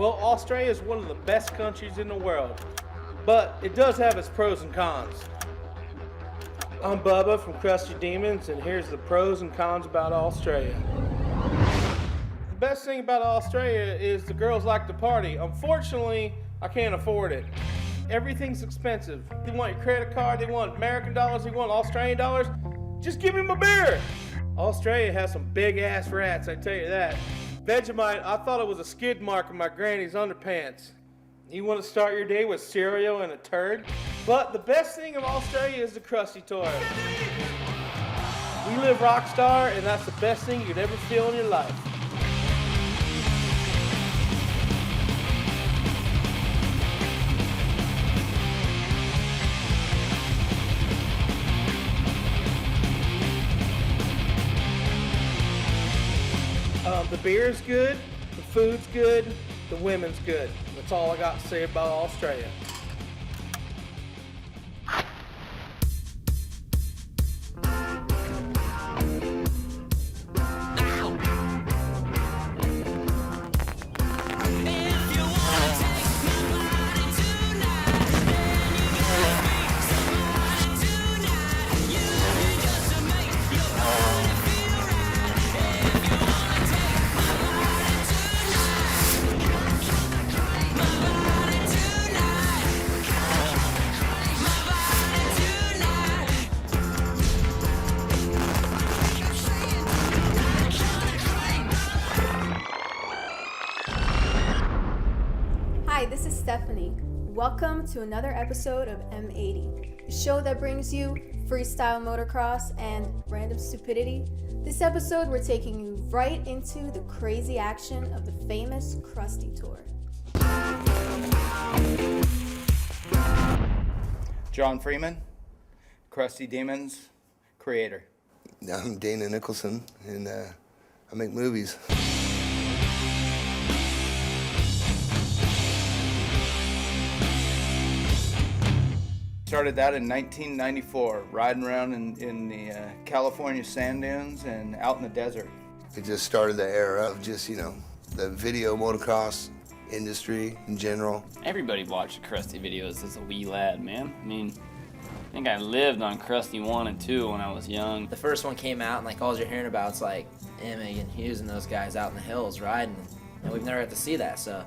Well, Australia is one of the best countries in the world, but it does have its pros and cons. I'm Bubba from Crusty Demons, and here's the pros and cons about Australia. The best thing about Australia is the girls like to party. Unfortunately, I can't afford it. Everything's expensive. They want your credit card, they want American dollars, they want Australian dollars. Just give me my beer. Australia has some big ass rats, I tell you that. Vegemite, I thought it was a skid mark in my granny's underpants. You want to start your day with cereal and a turd? But the best thing of Australia is the Crusty Tour. We live rock star, and that's the best thing you'd ever feel in your life. The beer's good, the food's good, the women's good. That's all I got to say about Australia. Hi, this is Stephanie. Welcome to another episode of M80, a show that brings you freestyle motocross and random stupidity. This episode, we're taking you right into the crazy action of the famous Crusty Tour. John Freeman, Crusty Demons, creator. I'm Dana Nicholson, and I make movies. Started that in 1994, riding around in the California sand dunes and out in the desert. It just started the era of just, the video motocross industry in general. Everybody watched Crusty videos as a wee lad, man. I mean, I think I lived on Crusty 1 and 2 when I was young. The first one came out, and like all you're hearing about is like Emmy and Hughes and those guys out in the hills riding, and we've never got to see that. So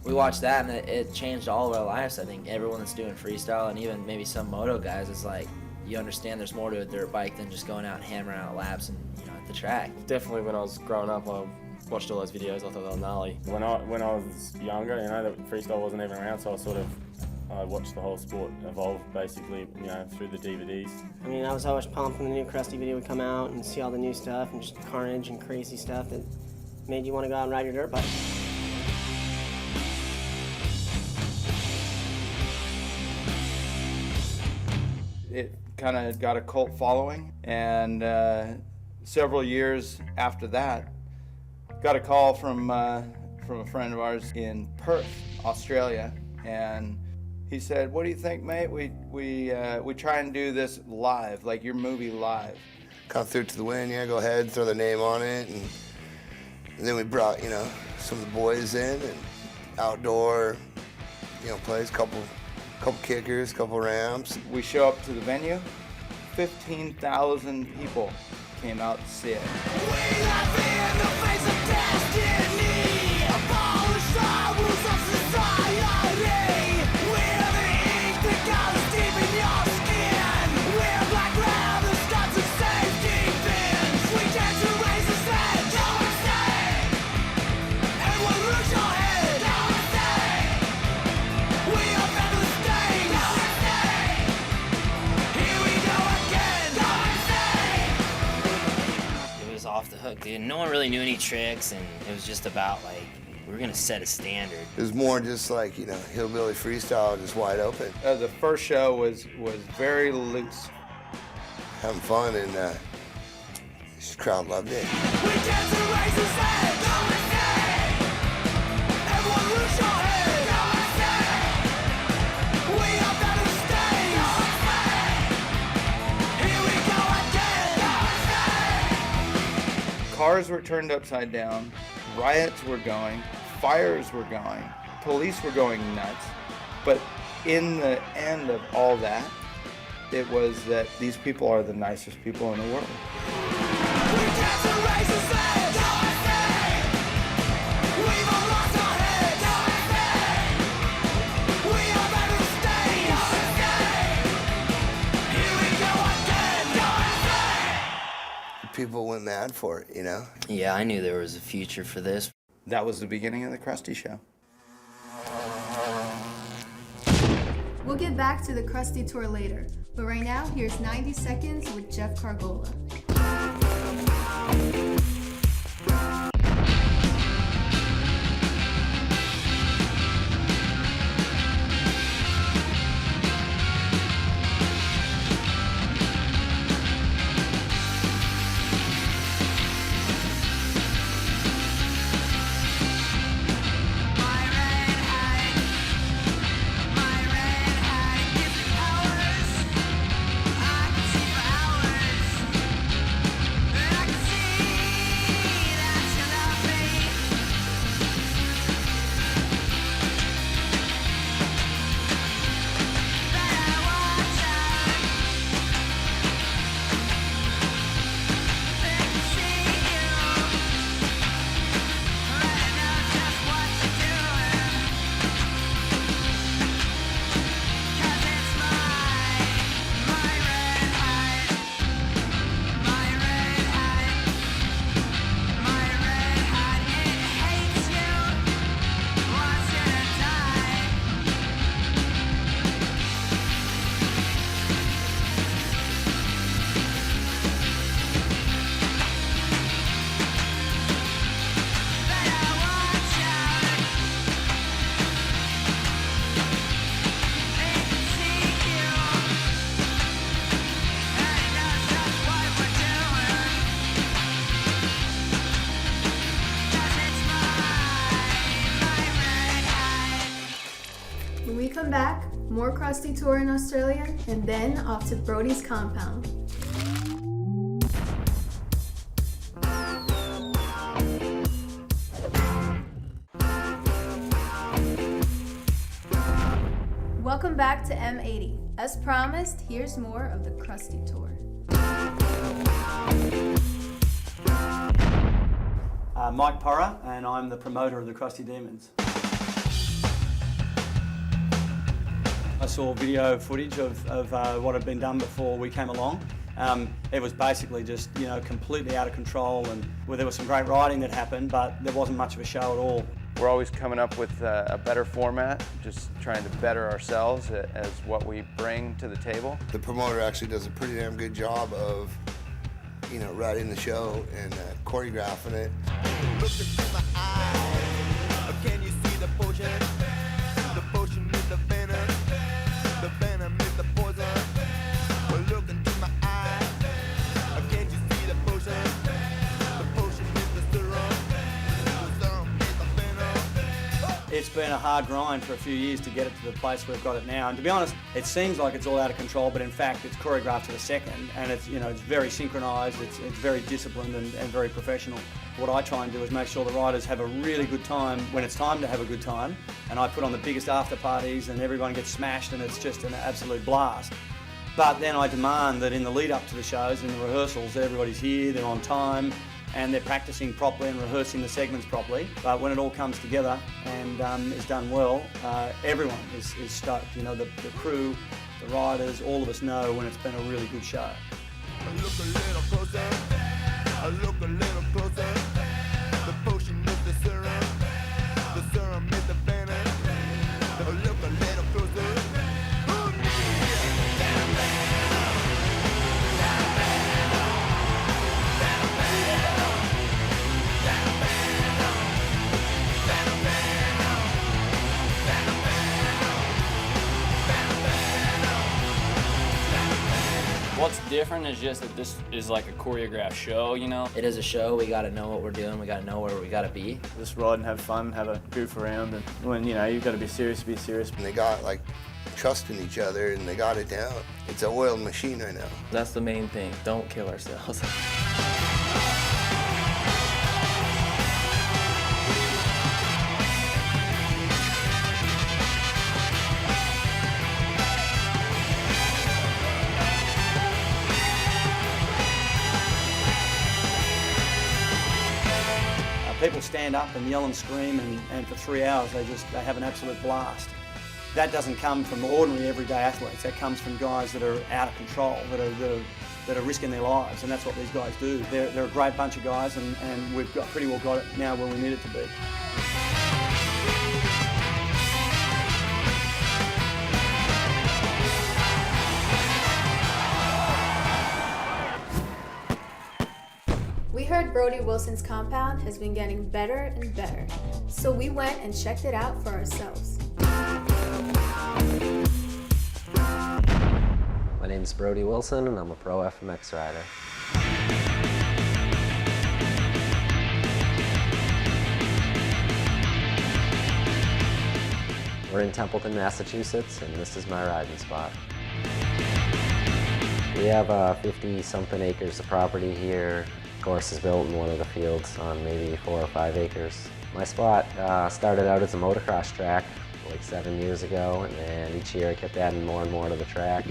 we watched that, and it changed all of our lives. I think everyone that's doing freestyle, and even maybe some moto guys, is like, you understand there's more to a dirt bike than just going out and hammering out laps and at the track. Definitely when I was growing up, I watched all those videos. I thought they were gnarly. When I was younger, the freestyle wasn't even around, so I watched the whole sport evolve basically, through the DVDs. I mean, I was always pumped when the new Crusty video would come out and see all the new stuff and just carnage and crazy stuff that made you want to go out and ride your dirt bike. It kind of got a cult following, and several years after that, got a call from a friend of ours in Perth, Australia, and he said, "What do you think, mate? We try and do this live, like your movie live." Come through to the win, go ahead, throw their name on it, and then we brought, some of the boys in and outdoor, plays, couple kickers, couple ramps. We show up to the venue, 15,000 people came out to see it. Off the hook, dude. No one really knew any tricks, and it was just about we were gonna set a standard. It was more just like, hillbilly freestyle, just wide open. The first show was very loose. Having fun, and the crowd loved it. Cars were turned upside down, riots were going, fires were going, police were going nuts. But in the end of all that, it was that these people are the nicest people in the world. People went mad for it, you know? Yeah, I knew there was a future for this. That was the beginning of the Crusty Show. We'll get back to the Crusty Tour later, but right now, here's 90 Seconds with Jeff Cargola. When we come back, more Crusty Tour in Australia, and then off to Brody's compound. Welcome back to M80. As promised, here's more of the Crusty Tour. Mike Porra, and I'm the promoter of the Crusty Demons. I saw video footage of what had been done before we came along. It was basically just, you know, completely out of control, and there was some great riding that happened, but there wasn't much of a show at all. We're always coming up with a better format, just trying to better ourselves as what we bring to the table. The promoter actually does a pretty damn good job of, you know, riding the show and choreographing it. Look into my eyes, can you see the potion? The potion is the venom, the venom is the poison. Well, look into my eyes, can you see the potion? The potion is the serum, the serum is the venom. It's been a hard grind for a few years to get it to the place we've got it now. And to be honest, it seems like it's all out of control, but in fact, it's choreographed to the second, and it's, you know, it's very synchronized, it's very disciplined and very professional. What I try and do is make sure the riders have a really good time when it's time to have a good time, and I put on the biggest after parties and everyone gets smashed and it's just an absolute blast. But then I demand that in the lead up to the shows, in the rehearsals, everybody's here, they're on time, and they're practicing properly and rehearsing the segments properly. But when it all comes together and is done well, everyone is stoked. You know, the crew, the riders, all of us know when it's been a really good show. I look a little closer, I look a little closer. The potion is the serum is the venom. I look a little closer. What's different is just that this is like a choreographed show, you know? It is a show. We got to know what we're doing. We got to know where we got to be. Just ride and have fun, have a goof around, and when, you know, you've got to be serious, be serious. And they got like trust in each other and they got it down. It's a oiled machine right now. That's the main thing. Don't kill ourselves. People stand up and yell and scream, and for 3 hours they have an absolute blast. That doesn't come from ordinary everyday athletes. That comes from guys that are out of control, that are risking their lives, and that's what these guys do. They're a great bunch of guys, and we've pretty well got it now where we need it to be. We heard Brody Wilson's compound has been getting better and better, so we went and checked it out for ourselves. My name's Brody Wilson, and I'm a pro FMX rider. We're in Templeton, Massachusetts, and this is my riding spot. We have 50-something acres of property here. The course is built in one of the fields on maybe 4 or 5 acres. My spot started out as a motocross track like 7 years ago, and then each year I kept adding more and more to the track.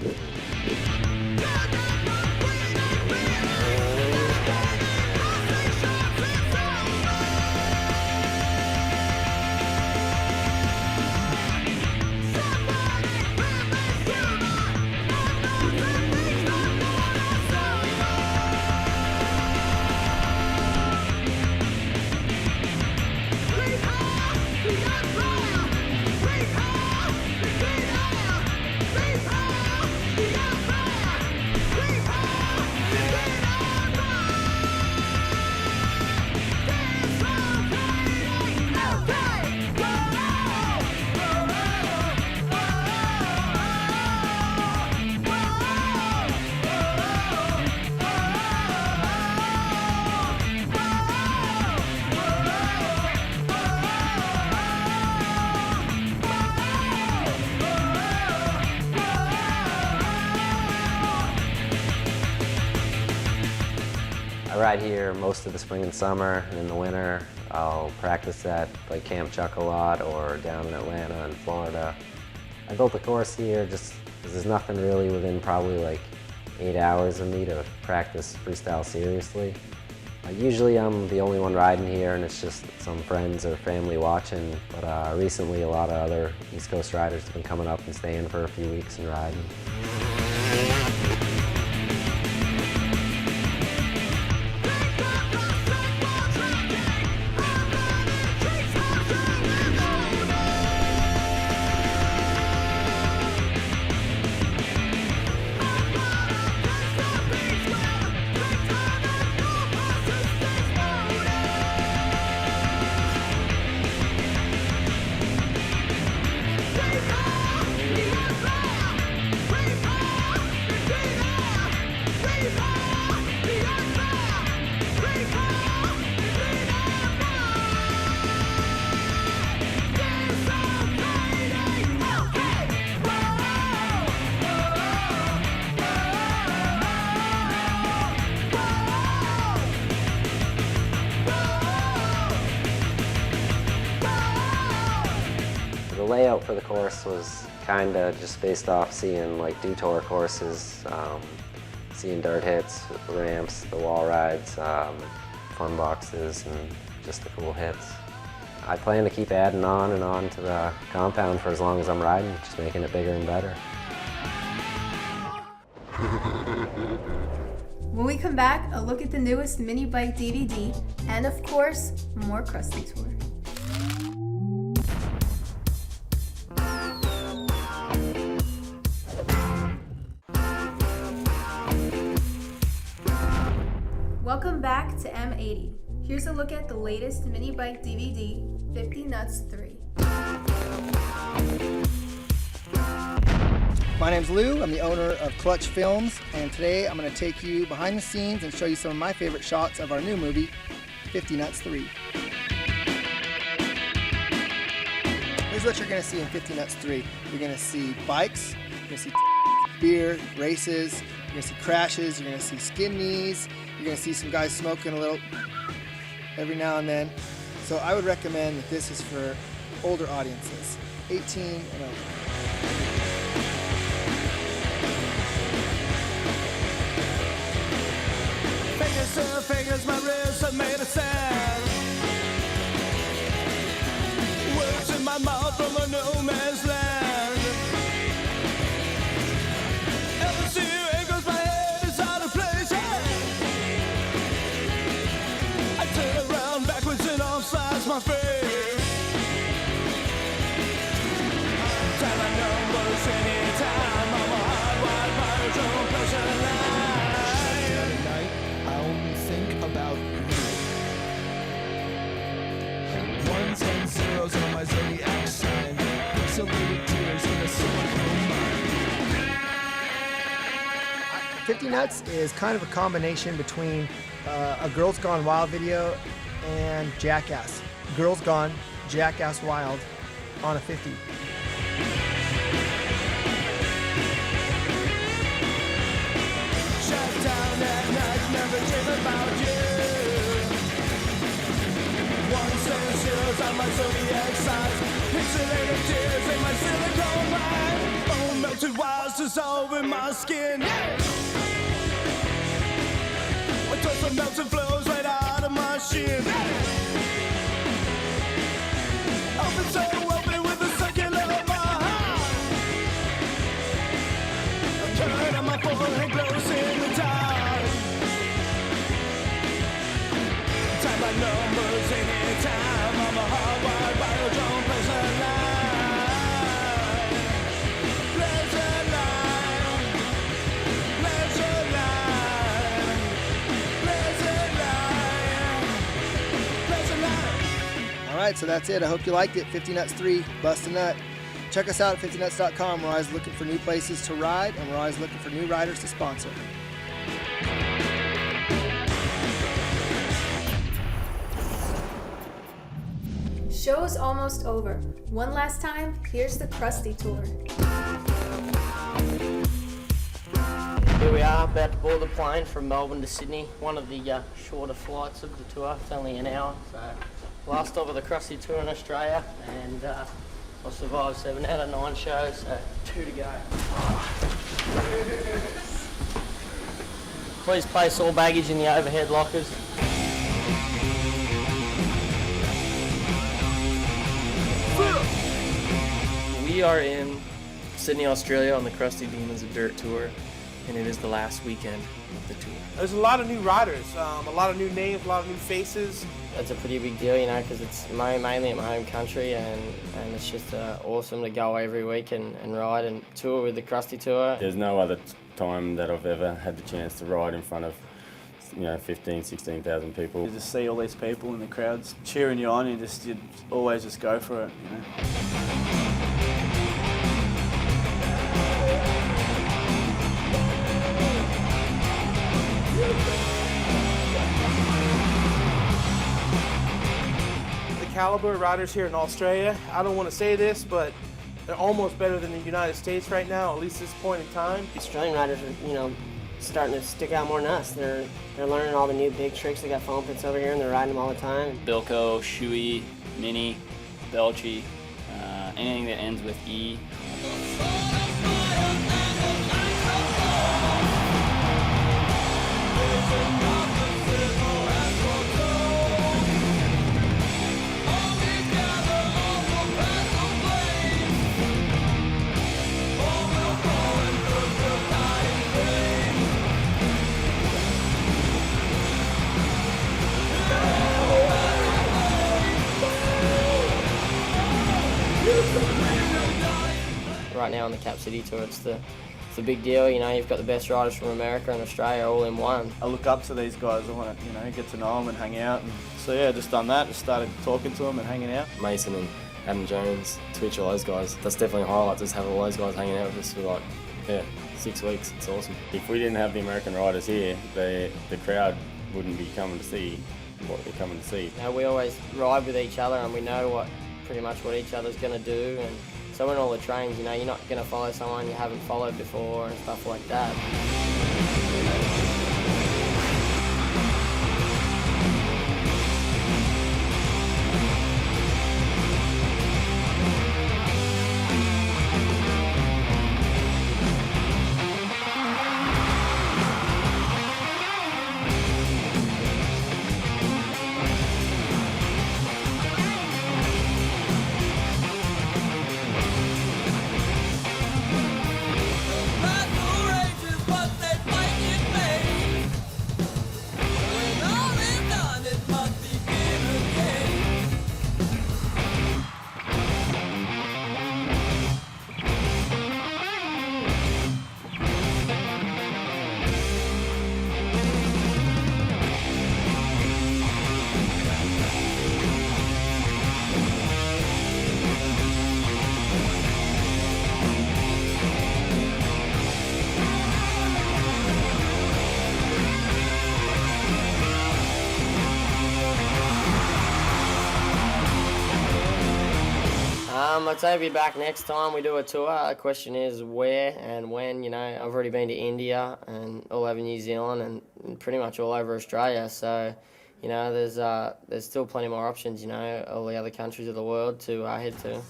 I ride here most of the spring and summer, and in the winter I'll practice at like Camp Chuck a lot or down in Atlanta and Florida. I built the course here just because there's nothing really within probably like 8 hours of me to practice freestyle seriously. Usually I'm the only one riding here, and it's just some friends or family watching, but recently a lot of other East Coast riders have been coming up and staying for a few weeks and riding. The layout for the course was kind of just based off seeing like tour courses, seeing dirt hits, ramps, the wall rides, fun boxes, and just the cool hits. I plan to keep adding on and on to the compound for as long as I'm riding, just making it bigger and better. When we come back, a look at the newest mini bike DVD, and of course, more Crusty Tour. Welcome back to M80. Here's a look at the latest mini bike DVD, 50 Nuts 3. My name's Lou, I'm the owner of Clutch Films, and today I'm going to take you behind the scenes and show you some of my favorite shots of our new movie, 50 Nuts 3. Here's what you're going to see in 50 Nuts 3. You're going to see bikes, you're going to see beer, races, you're going to see crashes, you're going to see skin knees, you're going to see some guys smoking a little every now and then. So I would recommend that this is for older audiences, 18 and over. Fingers, my wrist, I made a sound. from a no man's land. Ever see it goes my head is out of place. I turn around backwards and offsides my face. Time my numbers anytime. I'm a hard-wired pirate, your pleasure line. At night, I only think about ones and zeros on my zodiac sign. Pixelated tears in a silicone mind. 50 Nuts is kind of a combination between a Girls Gone Wild video and Jackass. Girls Gone, Jackass Wild on a 50. Shut down at night, never dream about you. Ones and zeros on my zodiac signs. Pixelated tears in my silicone mind. Oh, melted wires dissolve in my skin. Yeah! My torso melts and flows right out of my shin. Open so open with a circular heart. A current on my forehead glows in the dark. Time my numbers anytime. I'm a hard-wired biodrome pleasure line. Pleasure line. Pleasure line. Pleasure line. Pleasure line. All right, so that's it. I hope you liked it. 50 Nuts 3, Bust a Nut. Check us out at 50nuts.com. We're always looking for new places to ride, and we're always looking for new riders to sponsor. Show's almost over. One last time, here's the Crusty Tour. Here we are, about to board the plane from Melbourne to Sydney. One of the shorter flights of the tour. It's only an hour. So last stop of the Crusty Tour in Australia, and I survived 7 out of 9 shows, so 2 to go. Please place all baggage in the overhead lockers. We are in Sydney, Australia on the Crusty Demons of Dirt Tour, and it is the last weekend of the tour. There's a lot of new riders, a lot of new names, a lot of new faces. It's a pretty big deal, you know, because it's mainly in my home country, and it's just awesome to go every week and ride and tour with the Crusty Tour. There's no other time that I've ever had the chance to ride in front of 15, 16,000 people. You just see all these people in the crowds cheering you on, and you always just go for it, you know. The caliber of riders here in Australia, I don't want to say this, but they're almost better than the United States right now, at least this point in time. Australian riders are, starting to stick out more than us. They're learning all the new big tricks. They got foam pits over here, and they're riding them all the time. Bilko, Shui, Mini, Belchi, anything that ends with E. Right now on the Cap City Tour, it's a big deal. You've got the best riders from America and Australia all in one. I look up to these guys. I want to, get to know them and hang out. And so yeah, just done that. Just started talking to them and hanging out. Mason and Adam Jones, Twitch, all those guys. That's definitely a highlight, just have all those guys hanging out with us for 6 weeks. It's awesome. If we didn't have the American riders here, the crowd wouldn't be coming to see what they're coming to see. We always ride with each other, and we know pretty much what each other's going to do. And so in all the trains, you're not going to follow someone you haven't followed before and stuff like that. I'd say be back next time we do a tour. The question is where and when. You know, I've already been to India and all over New Zealand and pretty much all over Australia. So, you know, there's still plenty more options. You know, all the other countries of the world to head to.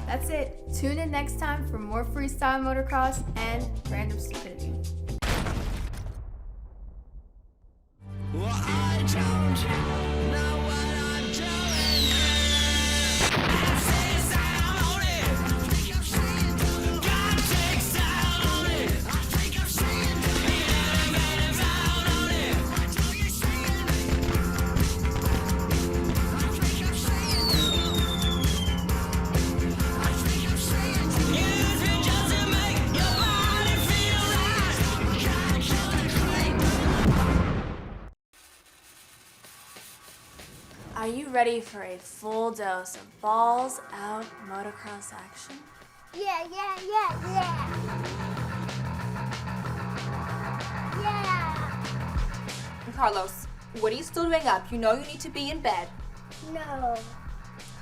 That's it. Tune in next time for more freestyle motocross and random stupidity. Well, I don't know what I'm doing. I say style on it. I think I'm saying God take style on it. I think I'm saying you never get involved on it. I know you're saying I think I'm saying I think I'm saying use it just to make your body feel right. God kill the claim. Are you ready for a full dose of balls out motocross action? Yeah. Carlos, what are you still doing up? You know you need to be in bed. No.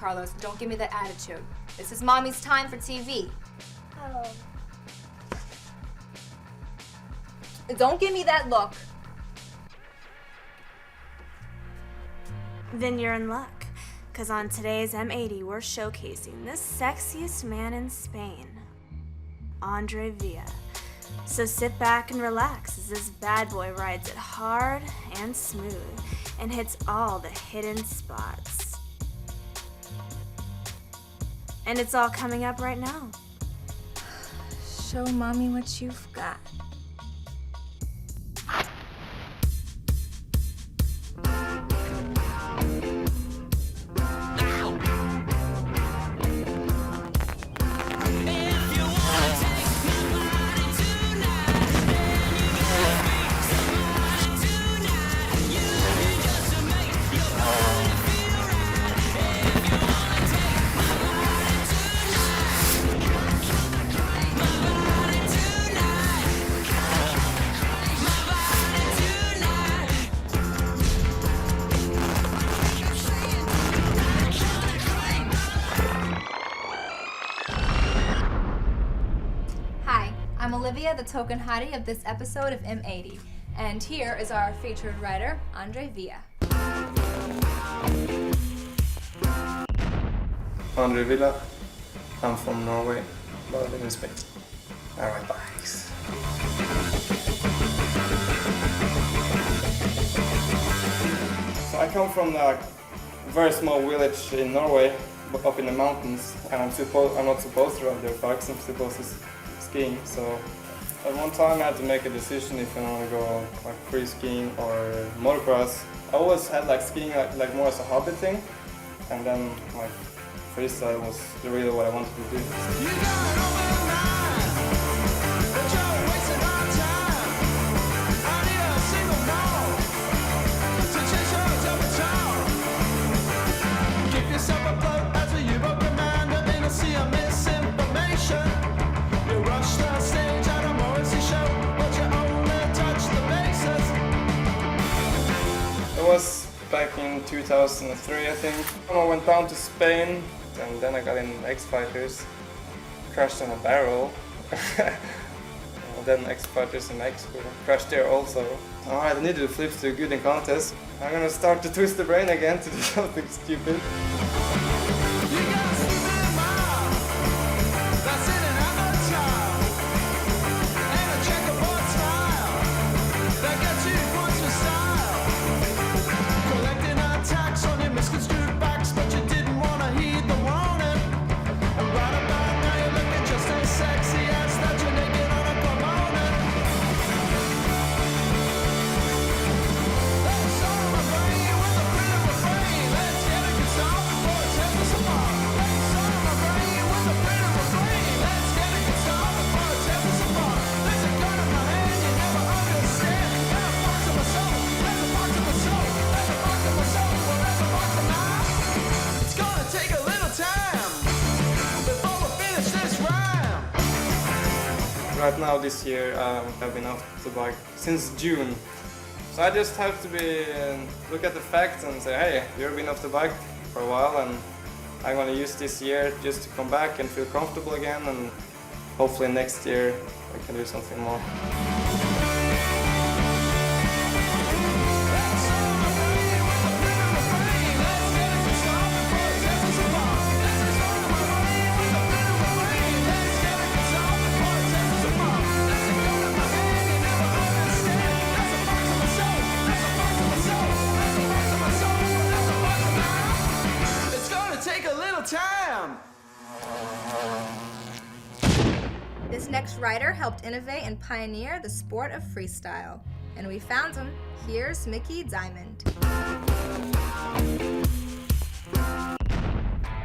Carlos, don't give me that attitude. This is Mommy's time for TV. Oh. Don't give me that look. Then you're in luck, because on today's M80 we're showcasing the sexiest man in Spain, Andre Villa. So sit back and relax as this bad boy rides it hard and smooth and hits all the hidden spots. And it's all coming up right now. Show Mommy what you've got. I'm Olivia, the token hottie of this episode of M80. And here is our featured writer, Andre Villa. Andre Villa. I'm from Norway, but I live in Spain. I ride bikes. So I come from a very small village in Norway, up in the mountains, and I'm not supposed to ride their bikes. I'm supposed to skiing. So at one time I had to make a decision if I want to go like free skiing or motocross. I always had like skiing like more as a hobby thing, and then like freestyle was really what I wanted to do. It was back in 2003, I think. I went down to Spain, and then I got in X Fighters, crashed on a barrel. And then X Fighters in Mexico, crashed there also. Alright, I needed to flip to good in contest. I'm gonna start to twist the brain again to do something stupid. Right now, this year, I've been off the bike since June. So I just have to look at the facts and say, hey, you've been off the bike for a while and I'm gonna use this year just to come back and feel comfortable again, and hopefully next year I can do something more. This next rider helped innovate and pioneer the sport of freestyle. And we found him. Here's Mickey Diamond.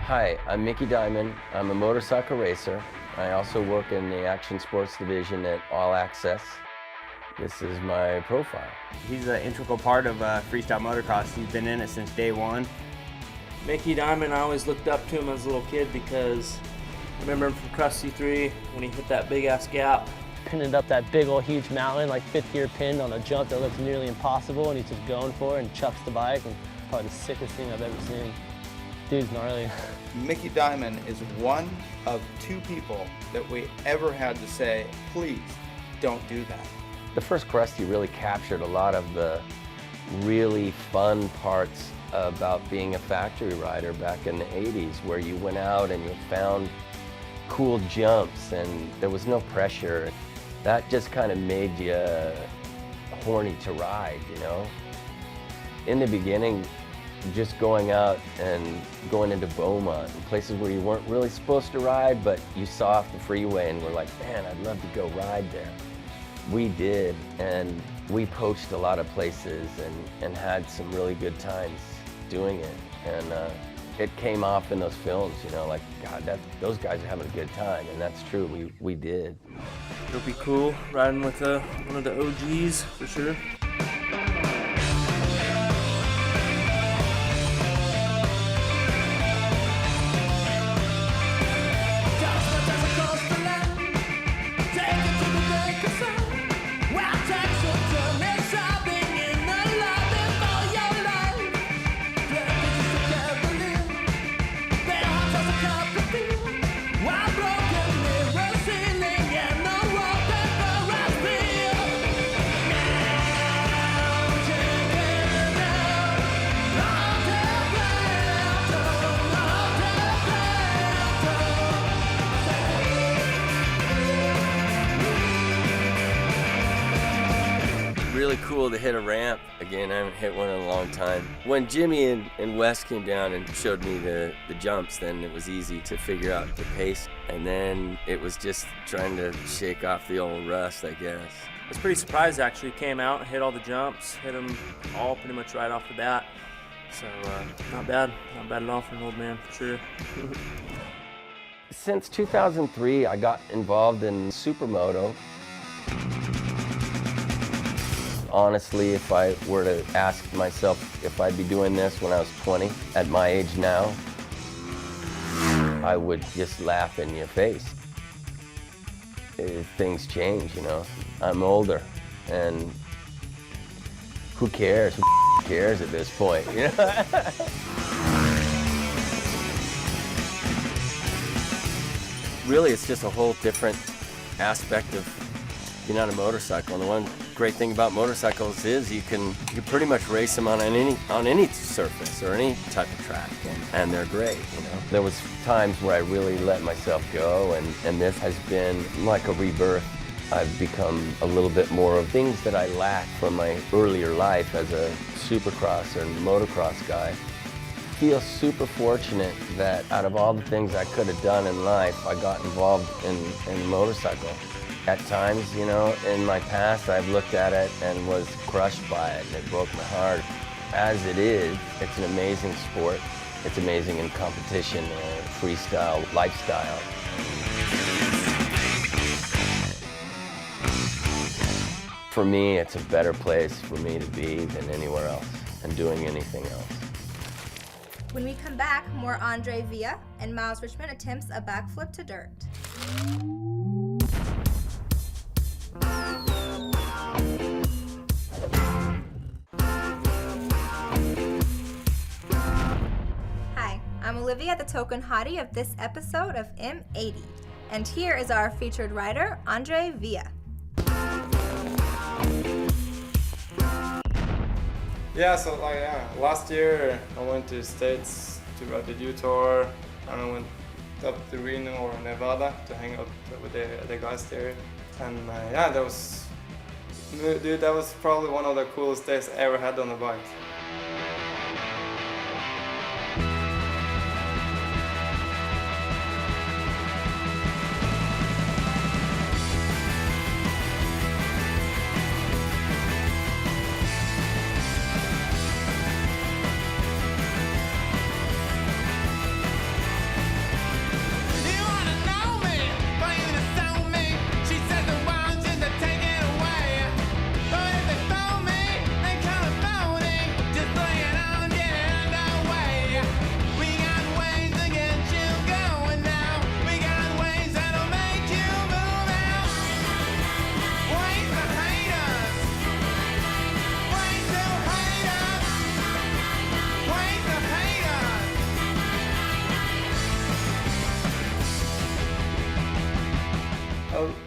Hi, I'm Mickey Diamond. I'm a motorcycle racer. I also work in the action sports division at All Access. This is my profile. He's an integral part of Freestyle Motocross. He's been in it since day one. Mickey Diamond, I always looked up to him as a little kid because I remember him from Crusty 3 when he hit that big ass gap. Pinning up that big old huge mountain, like fifth gear pinned on a jump that looks nearly impossible, and he's just going for it and chucks the bike, and probably the sickest thing I've ever seen. Dude's gnarly. Mickey Diamond is one of 2 people that we ever had to say, please don't do that. The first Crusty really captured a lot of the really fun parts about being a factory rider back in the 80s, where you went out and you found cool jumps and there was no pressure. That just kind of made you horny to ride, you know? In the beginning, just going out and going into Beaumont, places where you weren't really supposed to ride, but you saw off the freeway and were like, man, I'd love to go ride there. We did, and we poached a lot of places and had some really good times doing it. And it came off in those films, you know, like, God, those guys are having a good time, and that's true, we did. It'll be cool riding with one of the OGs, for sure. Really cool to hit a ramp again. I haven't hit one in a long time. When Jimmy and Wes came down and showed me the jumps, then it was easy to figure out the pace. And then it was just trying to shake off the old rust, I guess. I was pretty surprised actually. Came out, hit all the jumps, hit them all pretty much right off the bat. So not bad at all for an old man, for sure. Since 2003, I got involved in Supermoto. Honestly, if I were to ask myself if I'd be doing this when I was 20, at my age now, I would just laugh in your face. Things change, you know. I'm older, and who cares? Who cares at this point, you know? Really, it's just a whole different aspect of being on a motorcycle. And the one great thing about motorcycles is you can pretty much race them on any surface or any type of track, and they're great, you know. There was times where I really let myself go, and this has been like a rebirth. I've become a little bit more of things that I lacked from my earlier life as a supercross or motocross guy. I feel super fortunate that out of all the things I could have done in life, I got involved in motorcycle. At times, you know, in my past, I've looked at it and was crushed by it, and it broke my heart. As it is, it's an amazing sport. It's amazing in competition, freestyle lifestyle. For me, it's a better place for me to be than anywhere else and doing anything else. When we come back, more Andre Villa and Miles Richmond attempts a backflip to dirt. Hi, I'm Olivia, the token hottie of this episode of M80. And here is our featured rider, Andre Villa. Yeah, so last year I went to the States to ride the U Tour, and I went up to Reno or Nevada to hang out with the guys there. And yeah, that was probably one of the coolest days I ever had on the bike.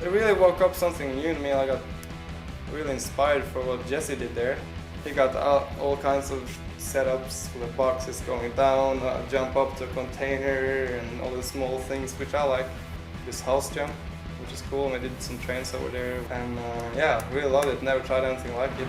It really woke up something new in me. I got really inspired for what Jesse did there. He got all kinds of setups for the boxes going down, jump up to a container, and all the small things which I like. This house jump, which is cool, and I did some trains over there. And yeah, really loved it. Never tried anything like it.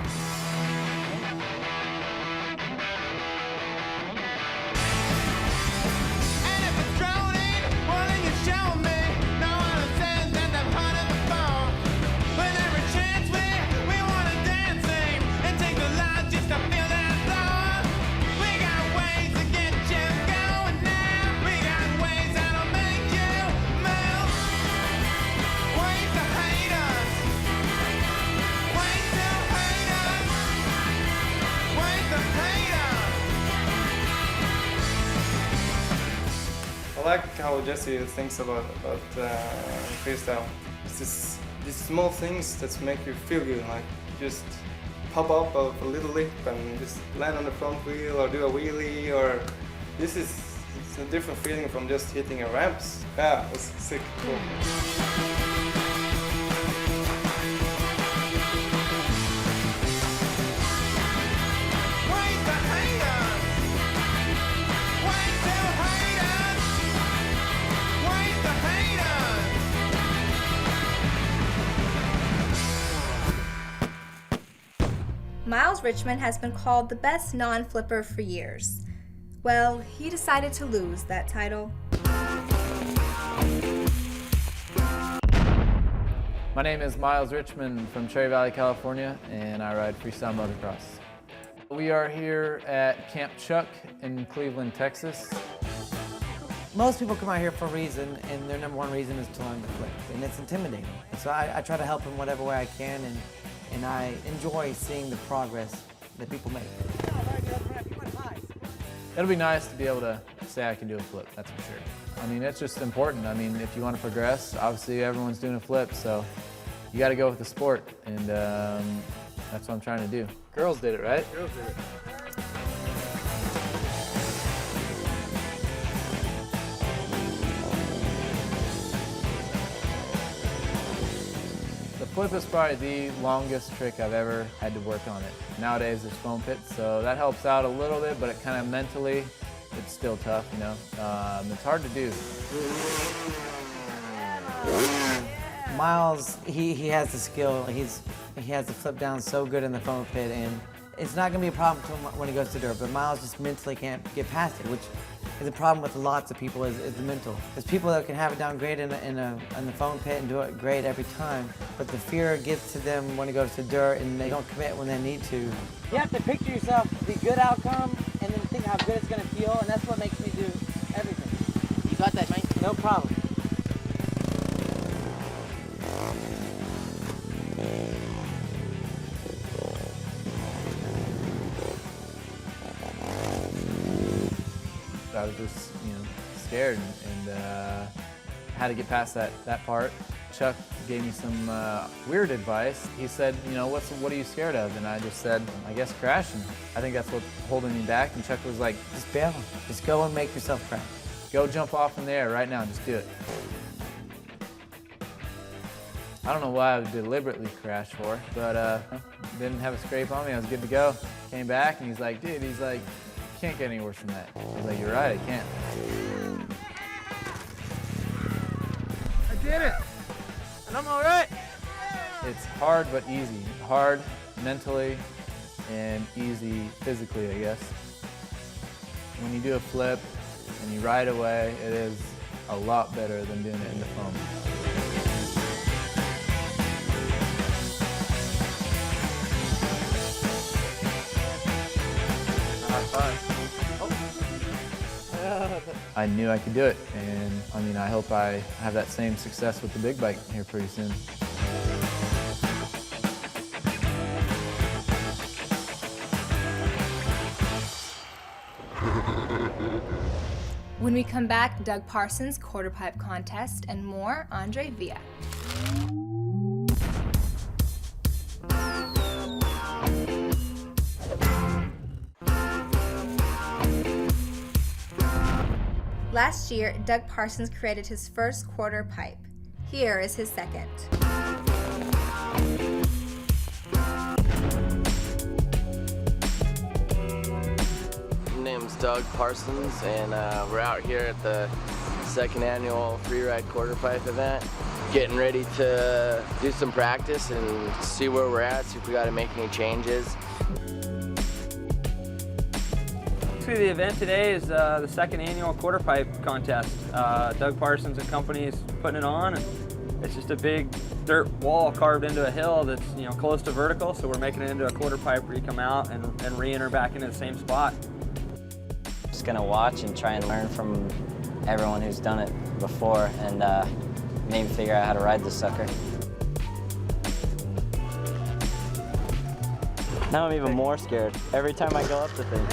I like how Jesse thinks about freestyle. It's these small things that make you feel good, like just pop up a little lip and just land on the front wheel or do a wheelie, or it's a different feeling from just hitting a ramps. Yeah, it was sick, cool. Miles Richmond has been called the best non-flipper for years. Well, he decided to lose that title. My name is Miles Richmond from Cherry Valley, California, and I ride Freestyle Motocross. We are here at Camp Chuck in Cleveland, Texas. Most people come out here for a reason, and their number one reason is to learn to flip, and it's intimidating. So I try to help in whatever way I can, and I enjoy seeing the progress that people make. It'll be nice to be able to say I can do a flip, that's for sure. I mean, it's just important. I mean, if you want to progress, obviously everyone's doing a flip, so you got to go with the sport, and that's what I'm trying to do. Girls did it, right? Girls did it. The flip is probably the longest trick I've ever had to work on it. Nowadays there's foam pits, so that helps out a little bit, but it kind of mentally, it's still tough, you know. It's hard to do. Miles, he has the skill. He has the flip down so good in the foam pit, and it's not going to be a problem to him when he goes to dirt, but Miles just mentally can't get past it, which is a problem with lots of people, is the mental. There's people that can have it down great in the foam pit and do it great every time, but the fear gets to them when it goes to dirt and they don't commit when they need to. You have to picture yourself the good outcome and then think how good it's going to feel, and that's what makes me do everything. You got that, mate? No problem. I was just, you know, scared and had to get past that part. Chuck gave me some weird advice. He said, you know, what are you scared of? And I just said, I guess crashing. I think that's what's holding me back. And Chuck was like, just bail. Just go and make yourself crash. Go jump off in the air right now, just do it. I don't know why I would deliberately crash for, but didn't have a scrape on me. I was good to go. Came back and he's like, dude, you can't get any worse than that. I was like, you're right, I can't. I did it, and I'm all right. It's hard but easy. Hard mentally and easy physically, I guess. When you do a flip and you ride away, it is a lot better than doing it in the foam. I knew I could do it, and I mean, I hope I have that same success with the big bike here pretty soon. When we come back, Doug Parsons' quarter pipe contest and more Andre Villa. Last year, Doug Parsons created his first quarter pipe. Here is his second. My name's Doug Parsons, and we're out here at the second annual Freeride quarter pipe event, getting ready to do some practice and see where we're at, see if we got to make any changes. The event today is the second annual quarter pipe contest. Doug Parsons and company is putting it on, and it's just a big dirt wall carved into a hill that's close to vertical. So we're making it into a quarter pipe where you come out and re-enter back into the same spot. Just gonna watch and try and learn from everyone who's done it before, and maybe figure out how to ride this sucker. Now I'm even more scared every time I go up the thing.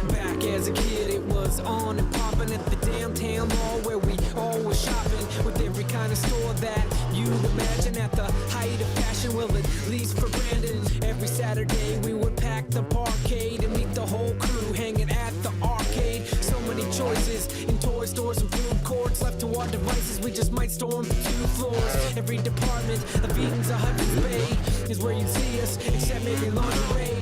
Back as a kid, it was on and popping at the downtown mall where we all were shopping with every kind of store that you'd imagine. At the height of fashion, well, at least for Brandon, every Saturday we would pack the parkade and meet the whole crew hanging at the arcade. So many choices in toy stores and food courts. Left to our devices, we just might storm the 2 floors. Every department of Eaton's a Hudson's Bay is where you'd see us, except maybe lingerie.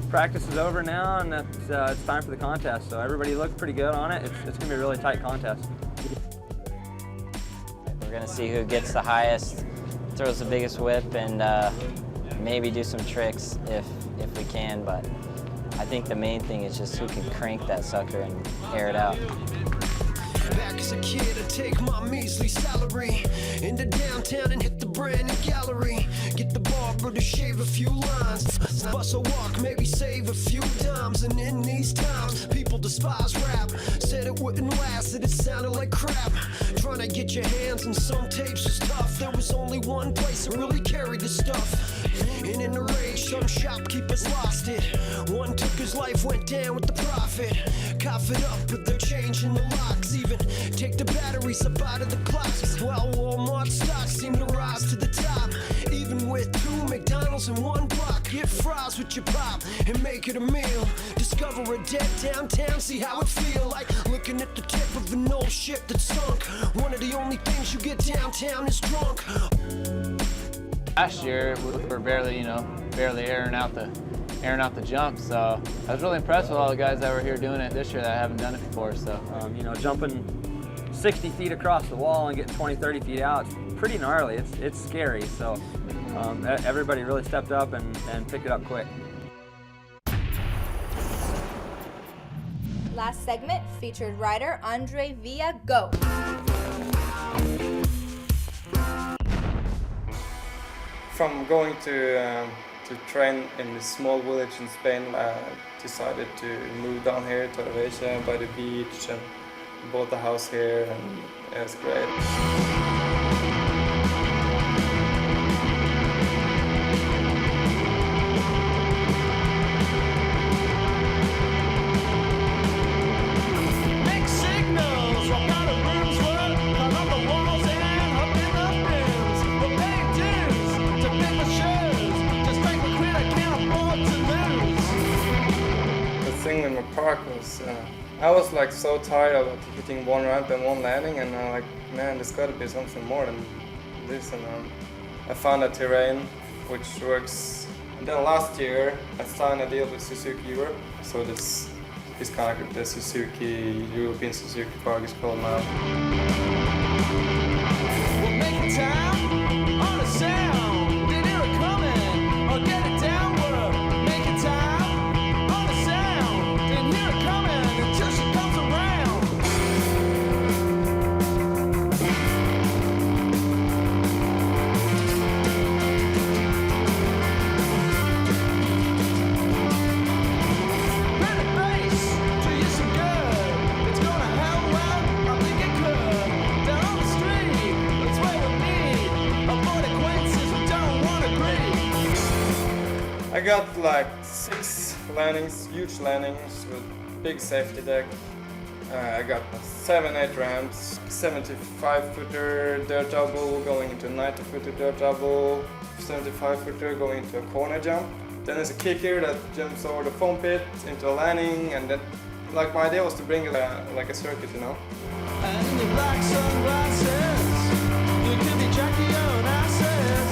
Practice is over now, and it's time for the contest. So everybody looked pretty good on it. It's going to be a really tight contest. We're gonna see who gets the highest, throws the biggest whip, and maybe do some tricks if we can. But I think the main thing is just who can crank that sucker and air it out. Back as a kid, I'd take my measly salary into downtown and hit the brand new gallery. Get the barber to shave a few lines, bust a walk, maybe save a few dimes. And in these times, people despise rap. Said it wouldn't last, that it sounded like crap. Trying to get your hands on some tapes was tough. There was only one place that really carried the stuff. And in the rage, some shopkeepers lost it. One took his life, went down with the profit. Cough it up with their change in the locks. Even take the batteries up out of the clocks. While Walmart stocks seem to rise to the top. Even with 2 McDonald's in one block. Get fries with your pop and make it a meal. Discover a dead downtown, see how it feel. Like looking at the tip of an old ship that sunk. One of the only things you get downtown is drunk. Last year, we were barely airing out the jumps. So I was really impressed with all the guys that were here doing it this year that haven't done it before. So jumping 60 feet across the wall and getting 20, 30 feet out, it's pretty gnarly. It's scary. So everybody really stepped up and picked it up quick. Last segment featured rider Andre Villa. Go! From going to train in this small village in Spain, I decided to move down here to Arabia by the beach and bought a house here, and it's great. Mixed signals, what kind of rooms were on the walls and thing with my park was I was like so tired of hitting one ramp and one landing, and I'm like, man, there's got to be something more than this. And I found a terrain which works. And then last year I signed a deal with Suzuki Europe, so this is kind of the Suzuki European Suzuki park is called now. We're making time on a sound. Did hear it coming or get it downward? Making time on a sound. Didn't hear it coming until she comes around. Pretty bass, do you some good? It's gonna help well, I think it could. Down on the street, that's where we meet. Avoid acquaintances we don't want to greet. I got like 6 landings, huge landings with big safety deck. I got 7-8 ramps, 75-footer dirt double going into 90-footer dirt double, 75-footer going into a corner jump. Then there's a kicker that jumps over the foam pit into a landing, and then like my idea was to bring it like a circuit, you know. And in your black sunglasses, you could be Jackie on asses.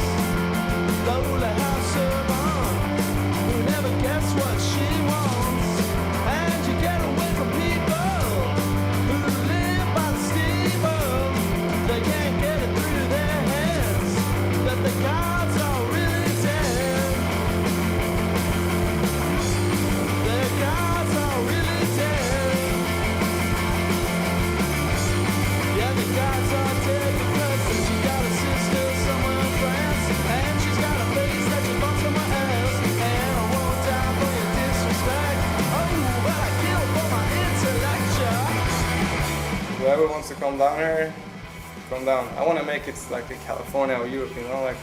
Lola house of on, who never gets what she wants. And you get away from people who live by the steeple. They can't get it through their heads that the gods are really dead. The gods are really dead. Yeah, the gods are dead because she got a sister somewhere in France, and she's got a face that she bought somewhere else. And I won't die for your disrespect. Oh, but I kill for my intellect. Whoever wants to come down here, come down. I want to make it like in California or Europe, you know, like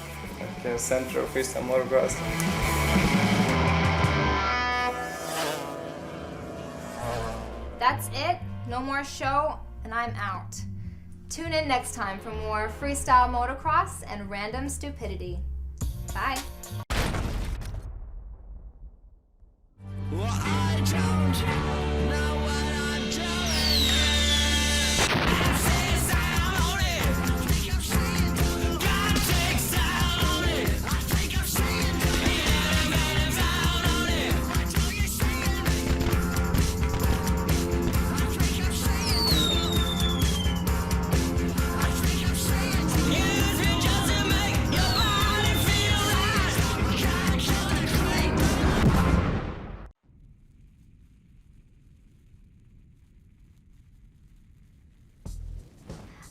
a center of freestyle motocross. That's it. No more show, and I'm out. Tune in next time for more freestyle motocross and random stupidity. Bye. Well, I don't know what I'm doing. I say style on it. God take style on it. I think I'm seeing it. Down on it. I think I'm seeing it. Use it just to make your body feel right. God, kill it clean.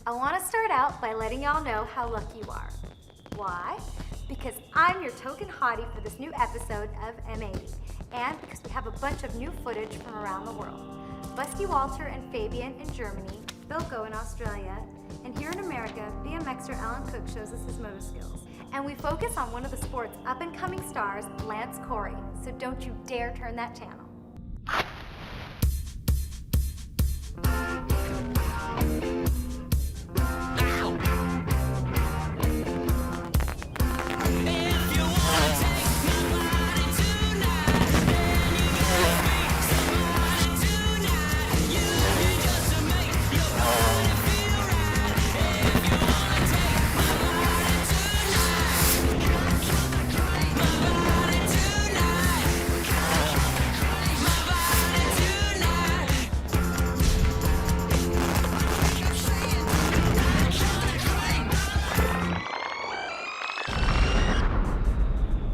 I want to start out by letting y'all know how lucky you are. Why? Because I'm your token hottie for this new episode of M80, and because we have a bunch of new footage from around the world. Busky Walter and Fabian in Germany, Bill Go in Australia, and here in America, BMXer Alan Cook shows us his moto skills. And we focus on one of the sport's up-and-coming stars, Lance Coury, so don't you dare turn that channel.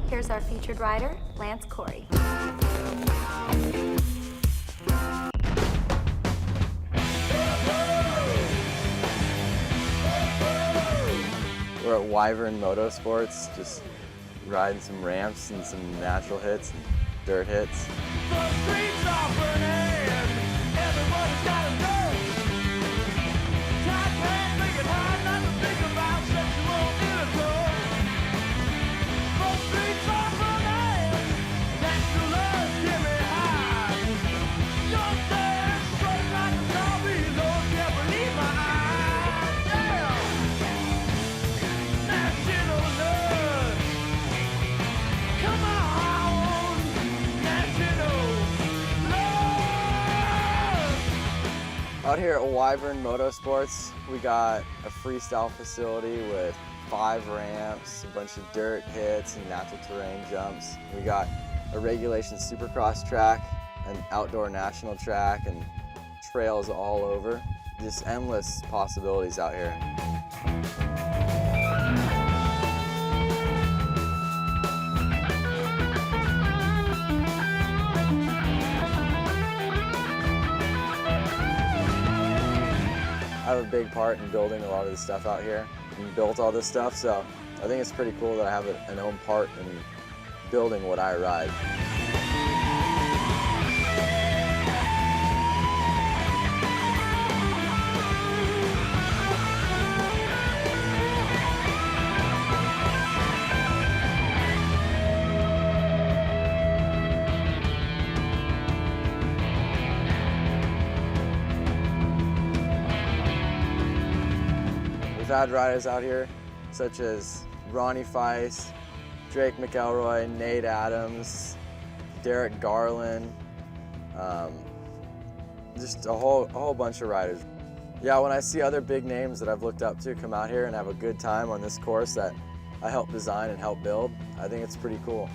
Here's our featured rider, Lance Coury. We're at Wyvern Motorsports, just riding some ramps and some natural hits and dirt hits. The streets are burning, everybody's got a nerve. I can't make it hard not to think about sexual intercourse. The streets are burning, natural love, give me high. You're there, straight like a zombie, Lord, can't believe my eyes. Yeah, national love, come on, national love. Out here at Wyvern Motorsports, we got a freestyle facility with 5 ramps, a bunch of dirt hits and natural terrain jumps. We got a regulation supercross track, an outdoor national track, and trails all over. Just endless possibilities out here. I have a big part in building a lot of this stuff out here and built all this stuff, so I think it's pretty cool that I have an own part in building what I ride. We've had riders out here such as Ronnie Feist, Drake McElroy, Nate Adams, Derek Garland, just a whole bunch of riders. Yeah, when I see other big names that I've looked up to come out here and have a good time on this course that I help design and help build, I think it's pretty cool.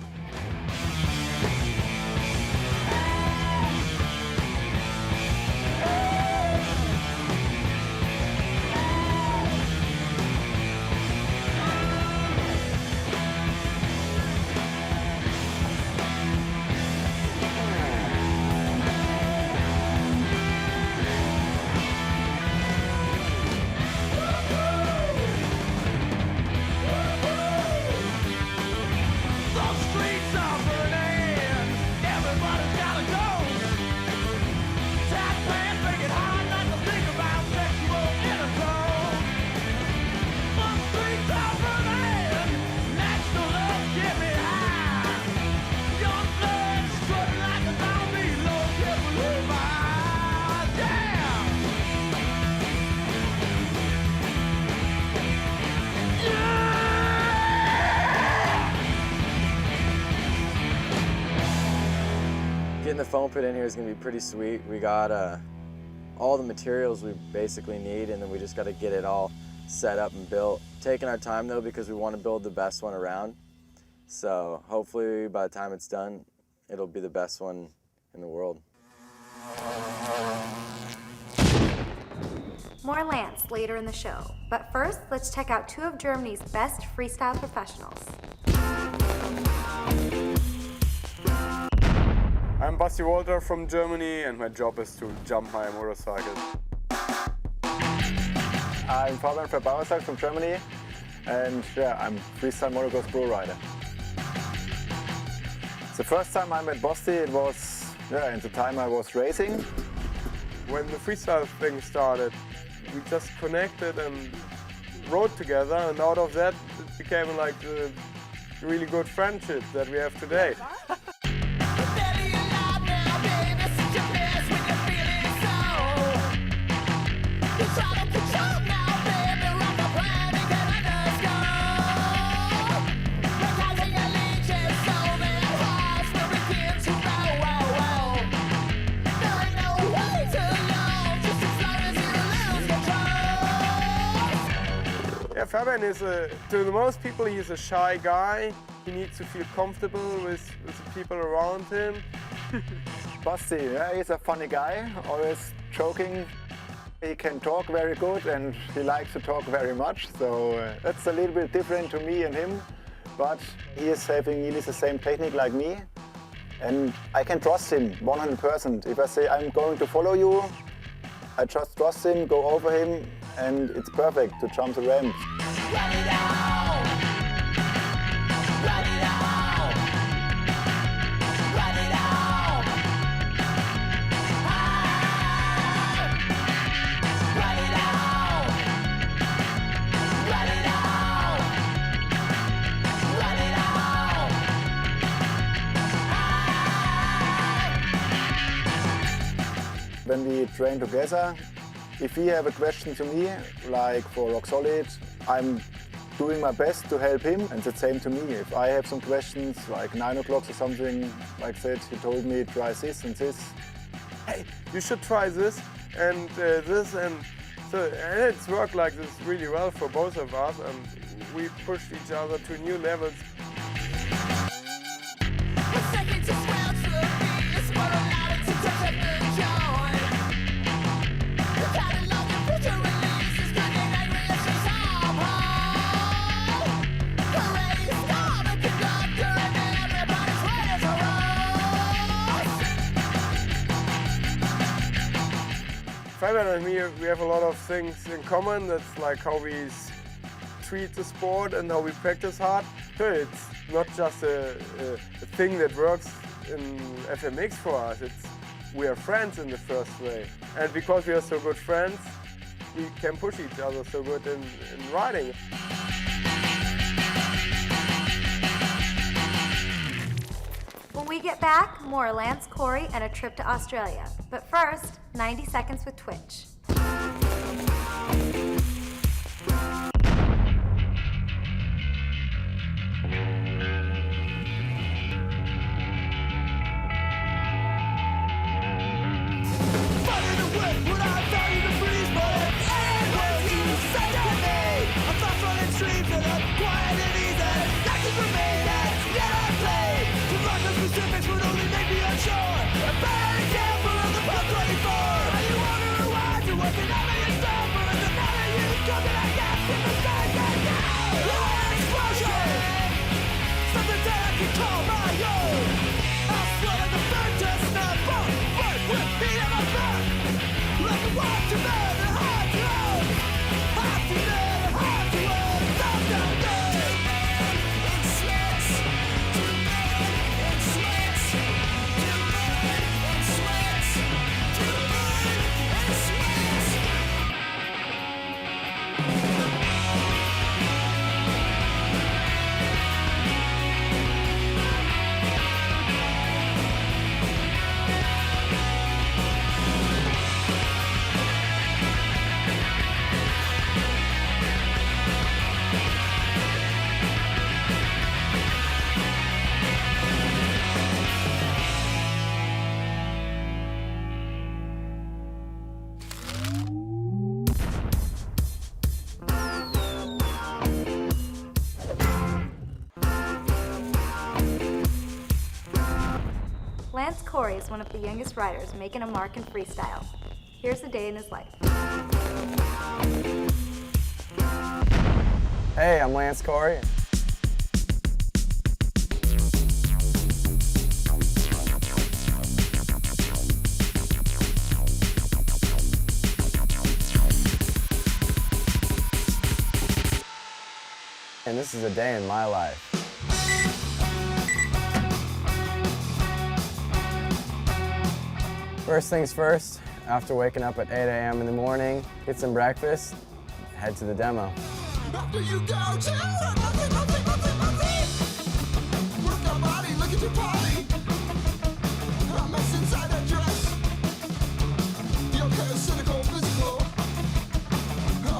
Getting the foam pit in here is going to be pretty sweet. We got all the materials we basically need, and then we just got to get it all set up and built. Taking our time though, because we want to build the best one around. So hopefully by the time it's done, it'll be the best one in the world. More Lance later in the show, but first let's check out 2 of Germany's best freestyle professionals. I'm Basti Walter from Germany, and my job is to jump my motorcycle. I'm Fabian Verbauersack from Germany, and yeah, I'm Freestyle Motocross Pro Rider. The first time I met Basti, it was in the time I was racing. When the freestyle thing started, we just connected and rode together, and out of that it became like a really good friendship that we have today. Yeah, Fabian is to the most people, he's a shy guy. He needs to feel comfortable with the people around him. Basti, yeah, he's a funny guy, always joking. He can talk very good and he likes to talk very much, so that's a little bit different to me and him. But he is having nearly the same technique like me, and I can trust him 100%. If I say I'm going to follow you, I just trust him, go over him, and it's perfect to jump the ramp. When we train together, if he have a question to me, like for Rock Solid, I'm doing my best to help him, and the same to me. If I have some questions, like 9 o'clock or something like that, he told me try this and this. Hey, you should try this. and this, and so and it's worked like this really well for both of us, and we pushed each other to new levels. Fabian and me, we have a lot of things in common. That's like how we treat the sport and how we practice hard. So it's not just a thing that works in FMX for us. We are friends in the first way. And because we are so good friends, we can push each other so good in riding. When we get back, more Lance, Coury, and a trip to Australia. But first, 90 seconds with Twitch. Lance Coury is one of the youngest riders making a mark in freestyle. Here's a day in his life. Hey, I'm Lance Coury. And this is a day in my life. First things first, after waking up at 8 a.m. in the morning, get some breakfast, head to the demo. After you go to work your body, look at your body. A mess inside that dress. Your parasitical, physical,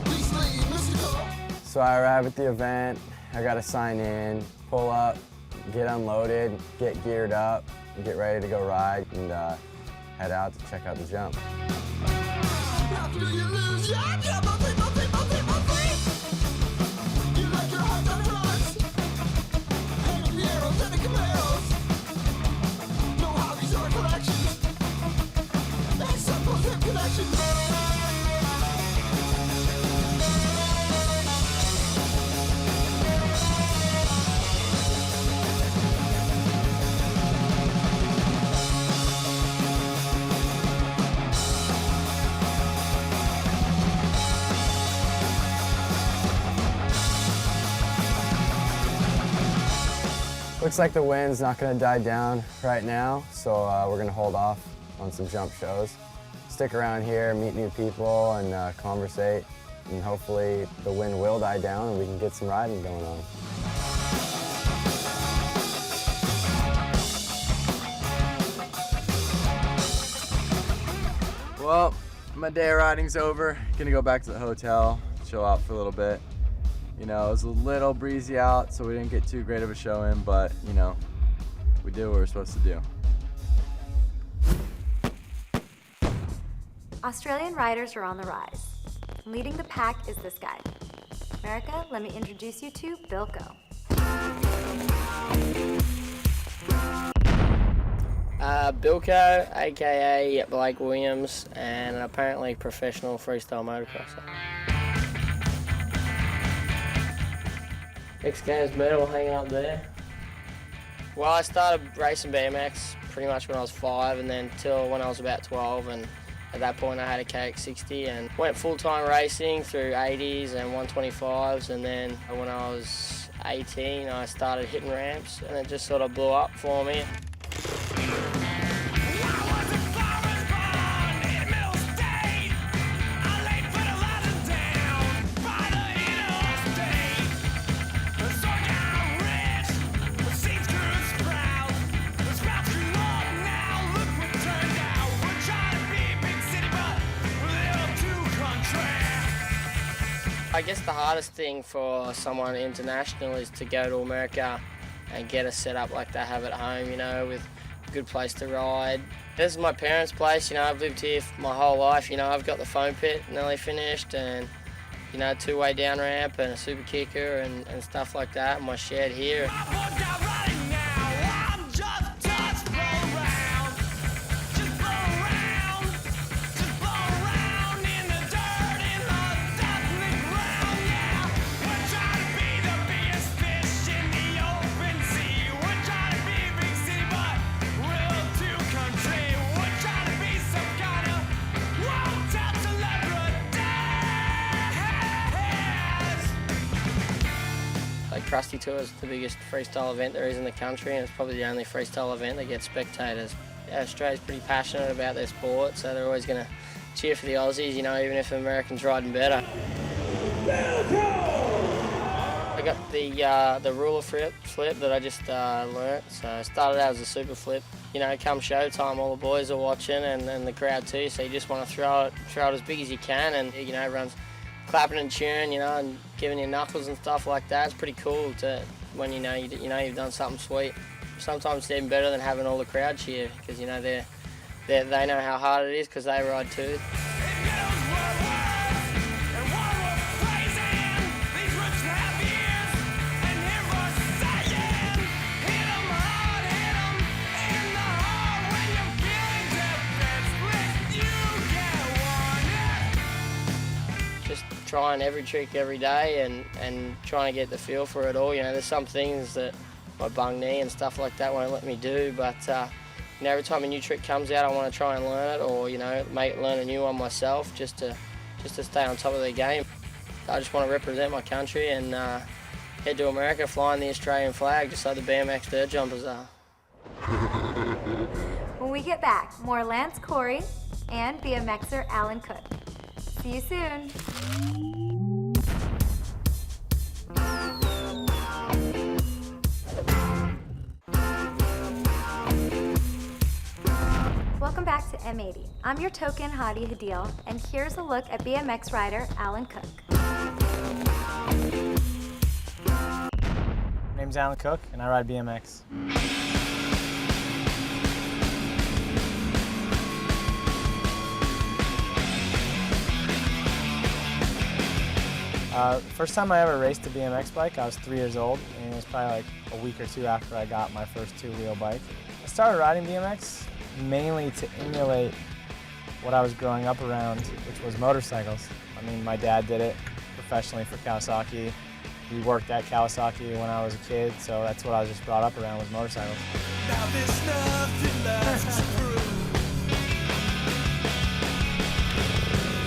beastly, mystical. So I arrive at the event, I gotta sign in, pull up, get unloaded, get geared up, get ready to go ride, and head out to check out the jump. After you lose your multi. You like your heart on drugs. Hang up the arrows and the Camaros. No hobbies or collections. Except those hip connections. Looks like the wind's not gonna die down right now, so we're gonna hold off on some jump shows. Stick around here, meet new people, and conversate, and hopefully the wind will die down and we can get some riding going on. Well, my day of riding's over. Gonna go back to the hotel, chill out for a little bit. You know, it was a little breezy out, so we didn't get too great of a show in, but, you know, we did what we were supposed to do. Australian riders are on the rise. Leading the pack is this guy. America, let me introduce you to Bilko. Bilko, aka Blake Williams, and apparently professional freestyle motocrosser. X Games medal hanging up there. Well, I started racing BMX pretty much when I was 5 and then till when I was about 12, and at that point I had a KX60 and went full-time racing through 80s and 125s, and then when I was 18 I started hitting ramps and it just sort of blew up for me. I guess the hardest thing for someone international is to go to America and get a setup like they have at home, you know, with a good place to ride. This is my parents' place, you know, I've lived here my whole life, you know, I've got the foam pit nearly finished and, you know, two-way down ramp and a super kicker and stuff like that, and my shed here. Crusty Tour is the biggest freestyle event there is in the country, and it's probably the only freestyle event that gets spectators. Australia's pretty passionate about their sport, so they're always going to cheer for the Aussies, you know, even if the Americans riding better. I got the ruler flip that I just learnt, so I started out as a super flip. You know, come showtime, all the boys are watching and the crowd too, so you just want to throw it as big as you can, and you know, everyone's clapping and cheering, you know, and giving you knuckles and stuff like that. It's pretty cool to when you know you've done something sweet. Sometimes it's even better than having all the crowd cheer, because you know they know how hard it is because they ride too. Trying every trick every day and trying to get the feel for it all. You know, there's some things that my bung knee and stuff like that won't let me do, but you know, every time a new trick comes out I want to try and learn it, or you know, learn a new one myself just to stay on top of the game. I just want to represent my country and head to America flying the Australian flag just like the BMX dirt jumpers are. When we get back, more Lance Coury and BMXer Alan Cook. See you soon. Welcome back to M80. I'm your token Hadi Hadil, and here's a look at BMX rider Alan Cook. My name's Alan Cook, and I ride BMX. First time I ever raced a BMX bike, I was 3 years old, and it was probably like a week or two after I got my first two-wheel bike. I started riding BMX mainly to emulate what I was growing up around, which was motorcycles. I mean, my dad did it professionally for Kawasaki. He worked at Kawasaki when I was a kid, so that's what I was just brought up around, was motorcycles. Now there's nothing left to prove.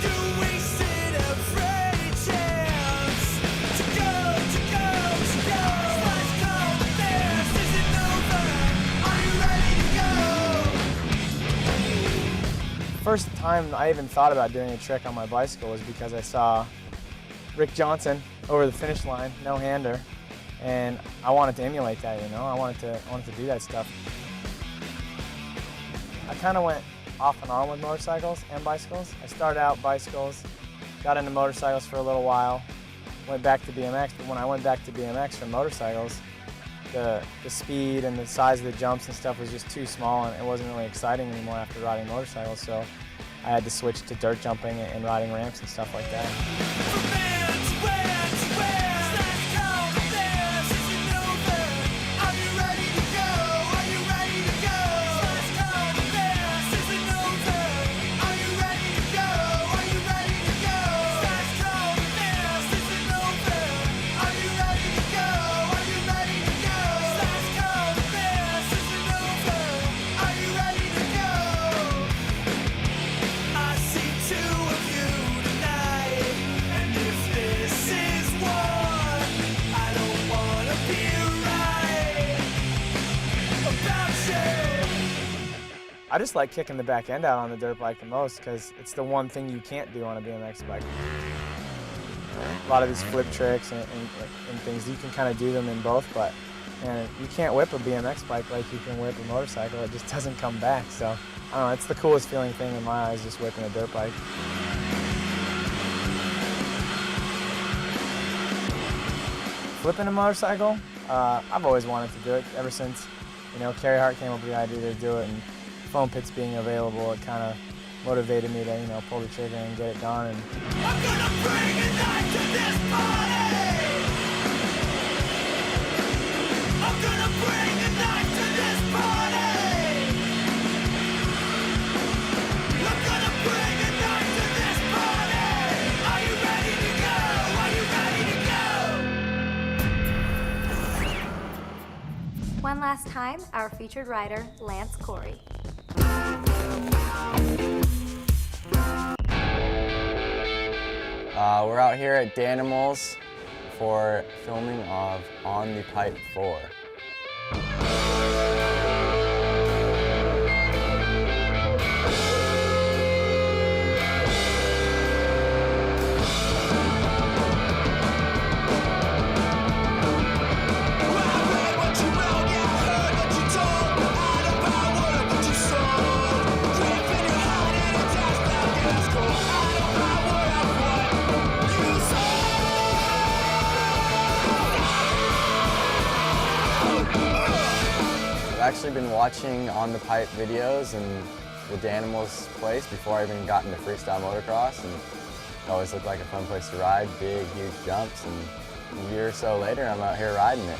You wasted every chance to go. Life's cold and fast, is it over? Are you ready to go? First time I even thought about doing a trick on my bicycle was because I saw Rick Johnson over the finish line, no-hander, and I wanted to emulate that, you know? I wanted to do that stuff. I kind of went off and on with motorcycles and bicycles. I started out bicycles, got into motorcycles for a little while, went back to BMX, but when I went back to BMX from motorcycles, the speed and the size of the jumps and stuff was just too small, and it wasn't really exciting anymore after riding motorcycles. So I had to switch to dirt jumping and riding ramps and stuff like that. I just like kicking the back end out on the dirt bike the most because it's the one thing you can't do on a BMX bike. A lot of these flip tricks and things, you can kind of do them in both, but you can't whip a BMX bike like you can whip a motorcycle. It just doesn't come back. So, I don't know, it's the coolest feeling thing in my eyes, just whipping a dirt bike. Flipping a motorcycle, I've always wanted to do it ever since, Carey Hart came up with the idea to do it, and foam pits being available, it kind of motivated me to, pull the trigger and get it done. I'm gonna bring a knife to this party. I'm gonna bring a knife to this party. I'm gonna bring a knife to this party. Are you ready to go? Are you ready to go? One last time, our featured rider, Lance Coury. We're out here at Danimals for filming of On the Pipe 4. I've actually been watching On the Pipe videos and the Danimals place before I even got into freestyle motocross, and it always looked like a fun place to ride, big, huge jumps, and a year or so later I'm out here riding it.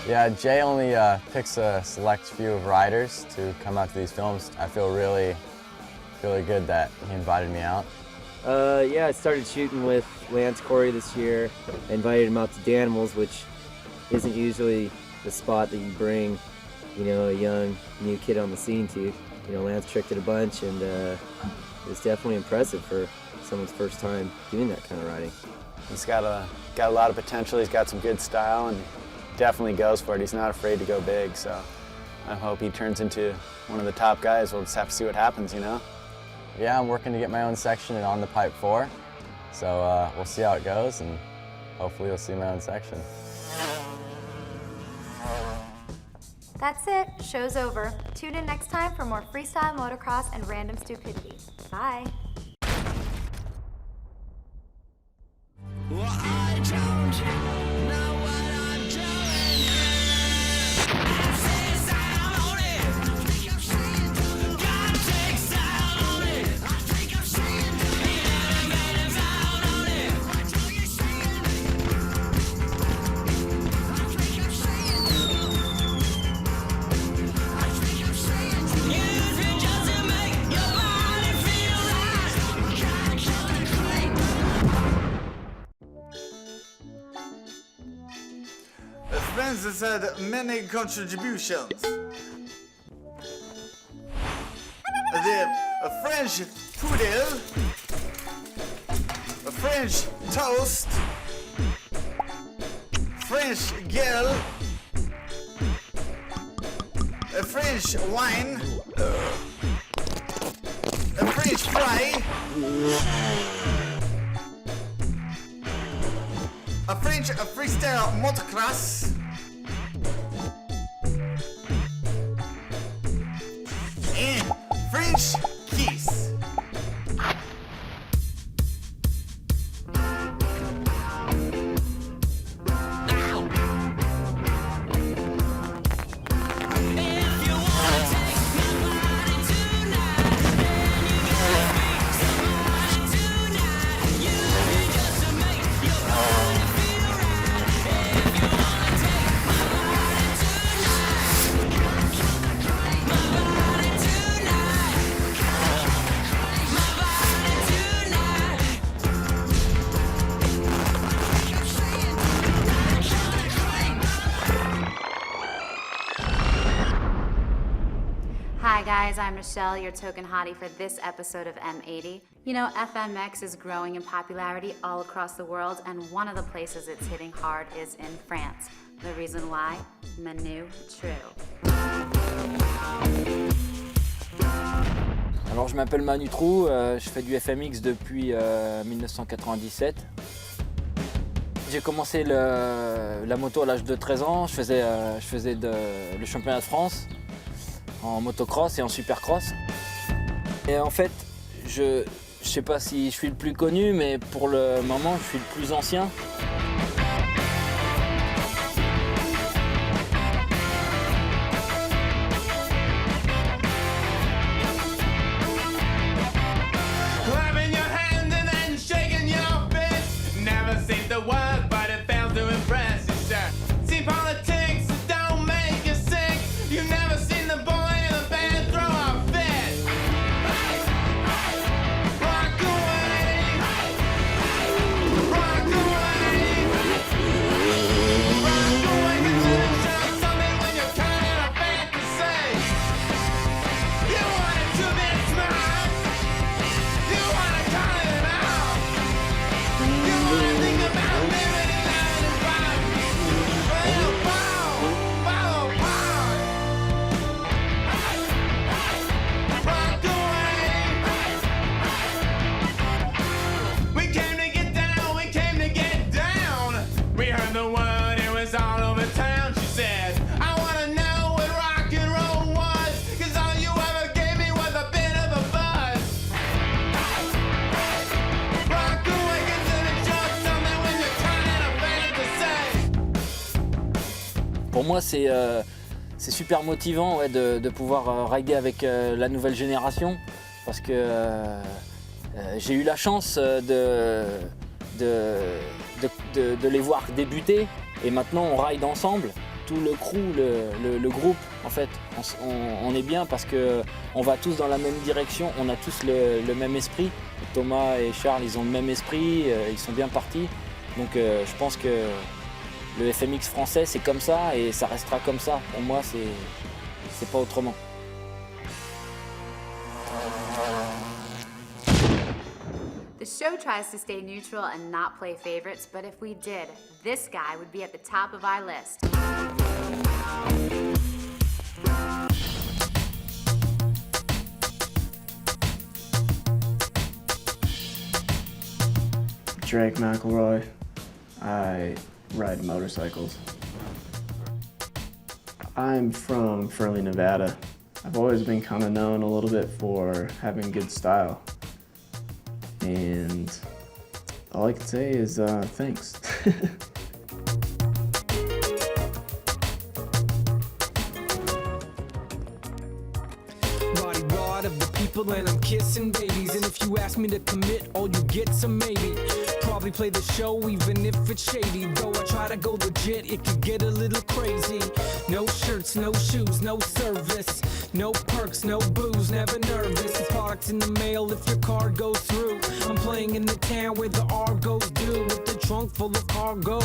Yeah, Jay only picks a select few of riders to come out to these films. I feel really good that he invited me out. Yeah, I started shooting with Lance Coury this year. I invited him out to Danimals, which isn't usually the spot that you bring, a young, new kid on the scene to. Lance tricked it a bunch, and it's definitely impressive for someone's first time doing that kind of riding. He's got a lot of potential. He's got some good style, and definitely goes for it. He's not afraid to go big, so I hope he turns into one of the top guys. We'll just have to see what happens, Yeah, I'm working to get my own section On the Pipe 4, so we'll see how it goes, and hopefully you'll see my own section. That's it. Show's over. Tune in next time for more freestyle motocross and random stupidity. Bye. Well, I don't know. Just to make your body feel right. France has had many contributions. A French poodle, a French toast, French girl, a French wine, a French fry, a French freestyle motocross, and French kiss. Hi guys, I'm Michelle, your token hottie for this episode of M80. You know, FMX is growing in popularity all across the world, and one of the places it's hitting hard is in France. The reason why? Manu True. Alors je m'appelle Manu Trou, je fais du FMX depuis 1997. J'ai commencé la moto à l'âge de 13 ans, je faisais le championnat de France en motocross et en supercross. Et en fait, je sais pas si je suis le plus connu, mais pour le moment, je suis le plus ancien. Clapping your hands and then shaking your fist. Never seemed to work, but it fails to impress you, sir. See, politics don't make you sick. You've never seen the boy in the band throw a fit. Rock away. Rock away. Rock away, 'cause it'll show something when you're kind of bad to say. You want it to be smart. You wanna call it out. You wanna think about living in 95. Well, follow power. Rock away. We came to get down, we came to get down. We heard the word, it was all over town. She said, I wanna know what rock and roll was, 'cause all you ever gave me was a bit of a buzz. Rock away, 'cause it'll show something when you're kind of bad to say. Pour moi, c'est super motivant, ouais, de pouvoir rider avec la nouvelle génération, parce que j'ai eu la chance de les voir débuter, et maintenant on ride ensemble, tout le crew, le groupe en fait. On est bien parce qu'on va tous dans la même direction, on a tous le même esprit. Thomas et Charles, ils ont le même esprit, ils sont bien partis, donc je pense que le FMX français, c'est comme ça et ça restera comme ça. Pour moi, c'est pas autrement. The show tries to stay neutral and not play favorites, but if we did, this guy would be at the top of our list. Drake McElroy. I ride motorcycles. I'm from Furley, Nevada. I've always been kind of known a little bit for having good style. And all I can say is thanks. Body rod of the people and I'm kissing babies. And if you ask me to commit, all you get's a maybe. Probably play the show even if it's shady. Though I try to go legit, it could get a little crazy. No shirts, no shoes, no service. No perks, no booze, never nervous. The product's in the mail if your card goes through. I'm playing in the town where the R goes due. With the trunk full of cargo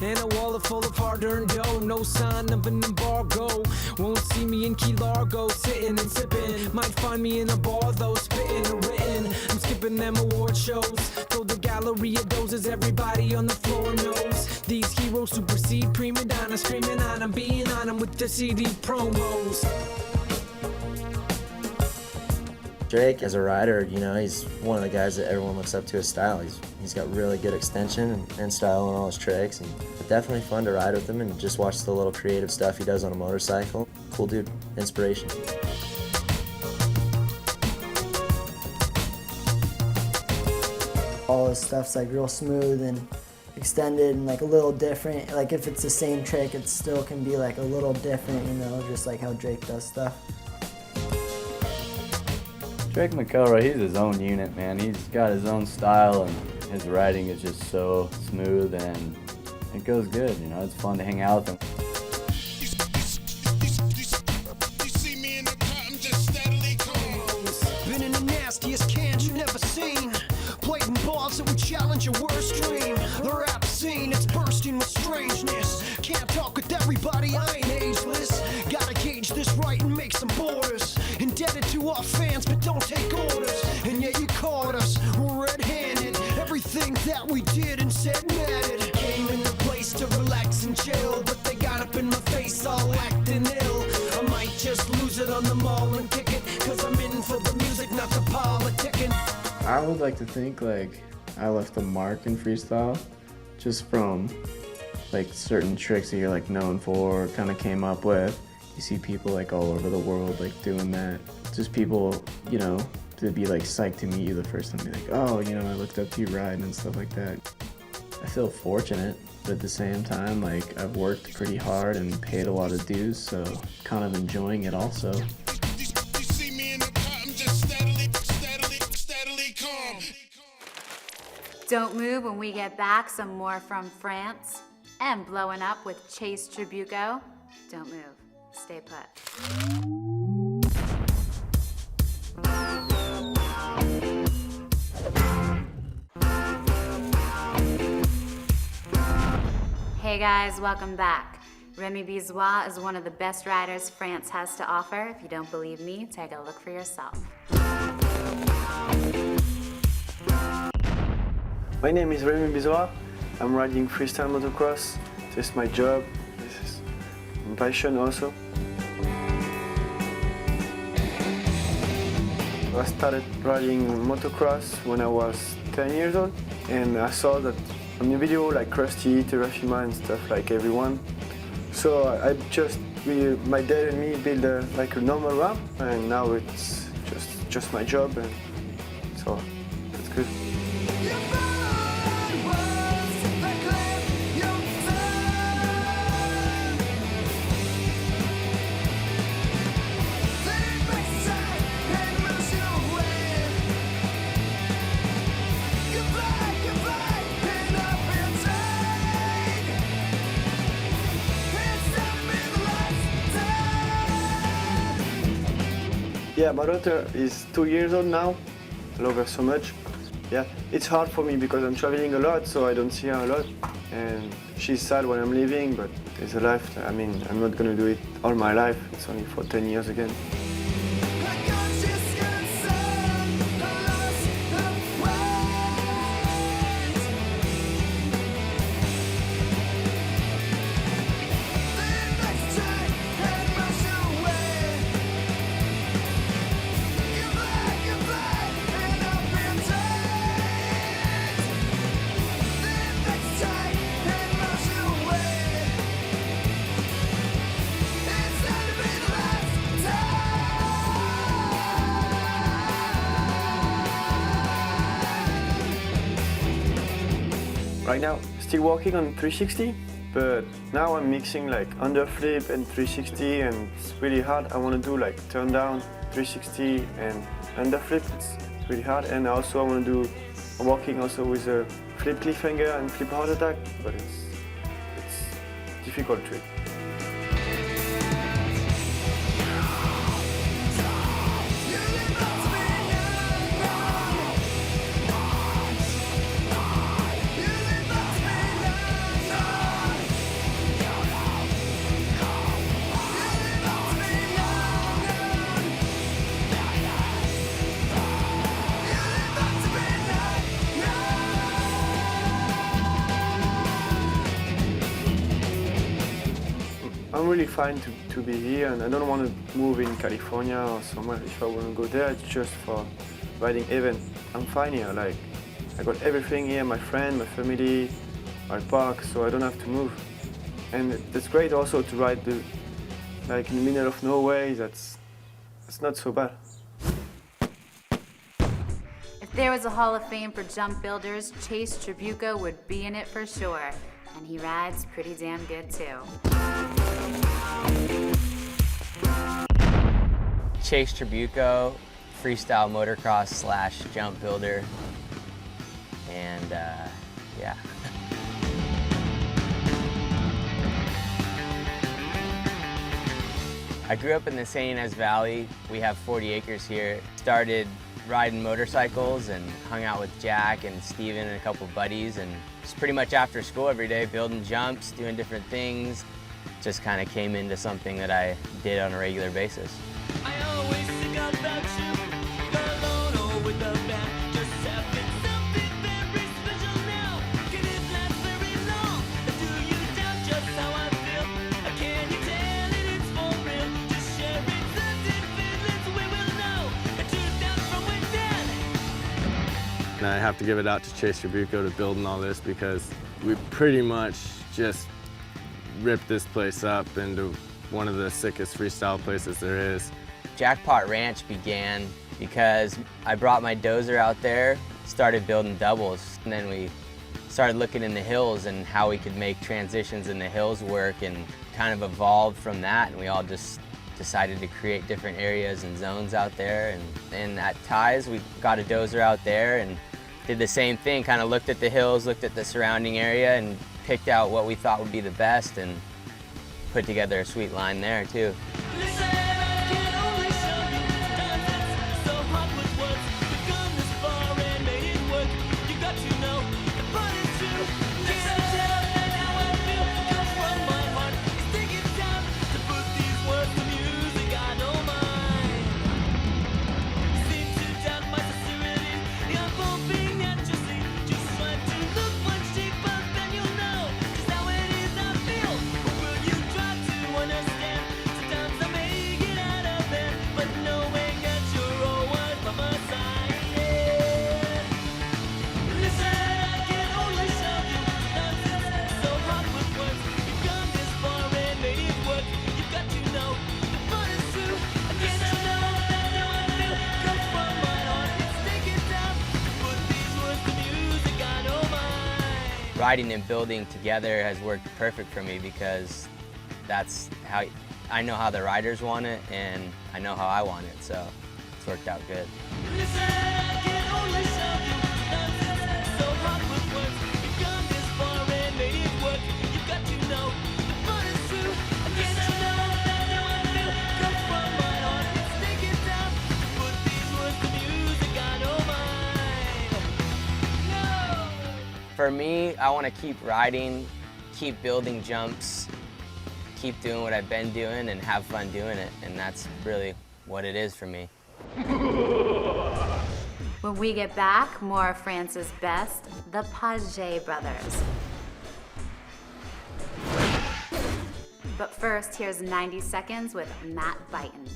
and a wallet full of hard-earned dough. No sign of an embargo. Won't see me in Key Largo, sitting and sipping. Might find me in a bar though, spitting or written. I'm skipping them award shows. Throw the gallery of doses, everybody on the floor knows. These heroes supersede prima donna, screaming on them, being on them with the CD promos. Drake, as a rider, you know, he's one of the guys that everyone looks up to his style. He's got really good extension and style on all his tricks, and definitely fun to ride with him and just watch the little creative stuff he does on a motorcycle. Cool dude, inspiration. All his stuff's like real smooth and extended and like a little different. Like if it's the same trick, it still can be like a little different, you know, just like how Drake does stuff. Drake McElroy, he's his own unit, man. He's got his own style, and his riding is just so smooth, and it goes good, you know. It's fun to hang out with him. Been in the nastiest cans you never seen. Blatant balls that would challenge your worst dream. The rap scene, it's bursting with strangeness. Can't talk with everybody, I ain't ageless. Gotta gauge this right and make some borders. Indebted to our fans, but don't take orders. And yet you caught us, we're red-handed. Everything that we did and said mattered. Came in the place to relax and chill, but they got up in my face all acting ill. I might just lose it on the mall and kick it, cause I'm in for the music, not the politicking. I would like to think like I left a mark in freestyle just from like certain tricks that you're like known for, kind of came up with. You see people like all over the world like doing that. Just people, you know, to be like psyched to meet you the first time, be like, oh, you know, I looked up to you riding and stuff like that. I feel fortunate, but at the same time, like I've worked pretty hard and paid a lot of dues, so kind of enjoying it also. Don't move when we get back, some more from France. And blowing up with Chase Tribuco. Don't move, stay put. Hey guys, welcome back. Remy Bizois is one of the best riders France has to offer. If you don't believe me, take a look for yourself. My name is Remy Bizois. I'm riding freestyle motocross. This is my job. This is my passion also. I started riding motocross when I was 10 years old, and I saw that on the video like Crusty, Terrafima and stuff like everyone. So my dad and me built like a normal ramp, and now it's just my job, and so it's good. Yeah, my daughter is 2 years old now. I love her so much. Yeah, it's hard for me because I'm traveling a lot, so I don't see her a lot. And she's sad when I'm leaving, but it's a life. I mean, I'm not gonna do it all my life. It's only for 10 years again. Right now, still working on 360, but now I'm mixing like underflip and 360, and it's really hard. I want to do like turn down, 360 and underflip. It's really hard, and also I'm working also with a flip cliffhanger and flip heart attack, but it's difficult trick. I'm really fine to be here, and I don't want to move in California or somewhere. If I want to go there, it's just for riding event. I'm fine here. Like, I got everything here, my friend, my family, my park, so I don't have to move. And it's great also to ride like in the middle of nowhere. That's not so bad. If there was a Hall of Fame for jump builders, Chase Tribuco would be in it for sure. And he rides pretty damn good too. Chase Tribuco, Freestyle Motocross / jump builder. And yeah. I grew up in the St. Inez Valley. We have 40 acres here. Started riding motorcycles and hung out with Jack and Steven and a couple buddies, and just pretty much after school every day, building jumps, doing different things. Just kind of came into something that I did on a regular basis. I always think about you, alone or with a band, just having something very special now. Can it last very long? Do you doubt just how I feel? Can you tell it it's for real? Just sharing certain feelings we will know. And to down from within. And I have to give it out to Chase Tribuco to building all this, because we pretty much just ripped this place up into one of the sickest freestyle places there is. Jackpot Ranch began because I brought my dozer out there, started building doubles, and then we started looking in the hills and how we could make transitions in the hills work, and kind of evolved from that, and we all just decided to create different areas and zones out there. And at Ties, we got a dozer out there and did the same thing, kind of looked at the hills, looked at the surrounding area, and picked out what we thought would be the best and put together a sweet line there too. Riding and building together has worked perfect for me, because that's how I know how the riders want it, and I know how I want it, so it's worked out good. For me, I want to keep riding, keep building jumps, keep doing what I've been doing, and have fun doing it, and that's really what it is for me. When we get back, more of France's best, the Paget brothers. But first, here's 90 Seconds with Matt Byton.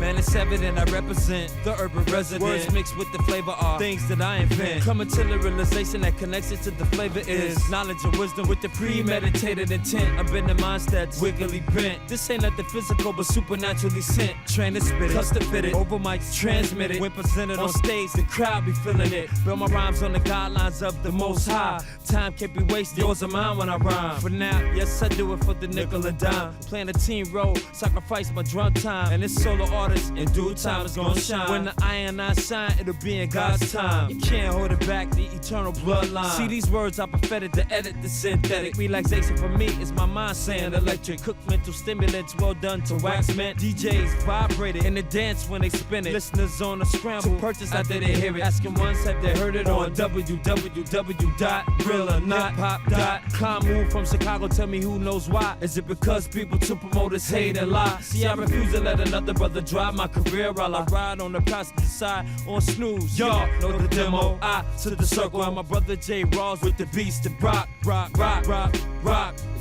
Man, it's evident I represent the urban resident. Words mixed with the flavor are things that I invent. Coming to the realization that connects it to the flavor is knowledge and wisdom with the premeditated intent. I've been the minds that's wiggly bent. This ain't nothing physical but supernaturally sent. Train to spit it, custom fitted, over mics transmitted. When presented on stage, the crowd be feeling it. Build my rhymes on the guidelines of the most high. Time can't be wasted, yours or mine when I rhyme. For now, yes, I do it for the nickel and dime. Playing a team role, sacrifice my drum time. And this solo artist in due time is gonna shine. When the I and I shine, it'll be in God's time. You can't hold it back, the eternal bloodline. See, these words are prophetic to edit the synthetic. Relaxation for me is my mind saying electric. Cook mental stimulants, well done to wax mint. DJs vibrated in the dance when they spin it. Listeners on a scramble to purchase after they hear it. Asking ones have they heard it on www.realornothip.com. Move from Chicago, tell me who knows why. Is it because people to promoters hate and lie? See, I refuse to let another brother drive start my career while I ride on the passenger side on snooze. Y'all know the demo. I to the circle, and my brother J. Rawls with the beast and rock.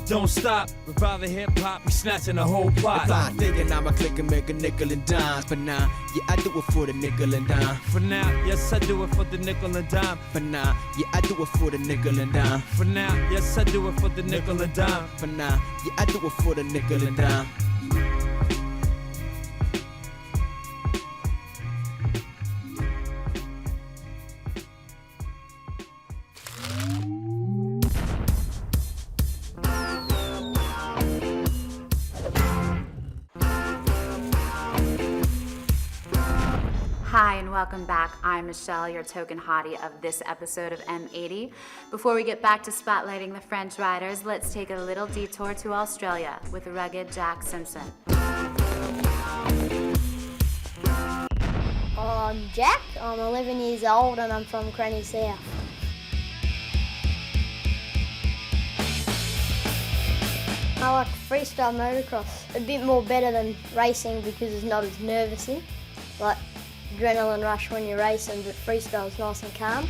Don't stop, revive hip hop, we snatching the whole plot. If I'm thinking I'ma click and make a nickel and dime. For now, yeah, I do it for the nickel and dime. For now, yes, I do it for the nickel and dime. For now, yeah, I do it for the nickel and dime. For now, yes, I do it for the nickel and dime. For now, yeah, I do it for the nickel and dime. Hi and welcome back. I'm Michelle, your token hottie of this episode of M80. Before we get back to spotlighting the French riders, let's take a little detour to Australia with rugged Jack Simpson. I'm Jack, I'm 11 years old and I'm from Cranny South. I like freestyle motocross, a bit more better than racing because it's not as nervousy. Like adrenaline rush when you're racing, but freestyle's nice and calm.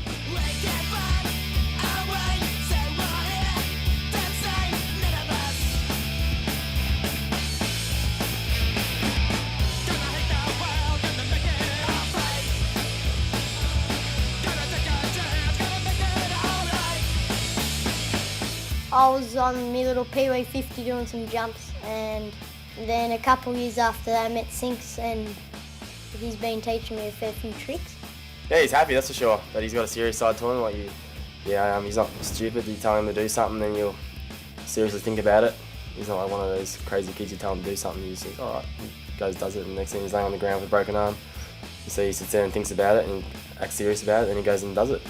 I was on my little Pee-wee 50 doing some jumps, and then a couple years after that I met Sinks, and he's been teaching me a fair few tricks. Yeah, he's happy, that's for sure, that he's got a serious side to him. Like he's not stupid. You tell him to do something, then you'll seriously think about it. He's not like one of those crazy kids you tell him to do something, you just think, all right, he goes, does it, and the next thing he's laying on the ground with a broken arm. You see, he sits there and thinks about it and acts serious about it, then he goes and does it.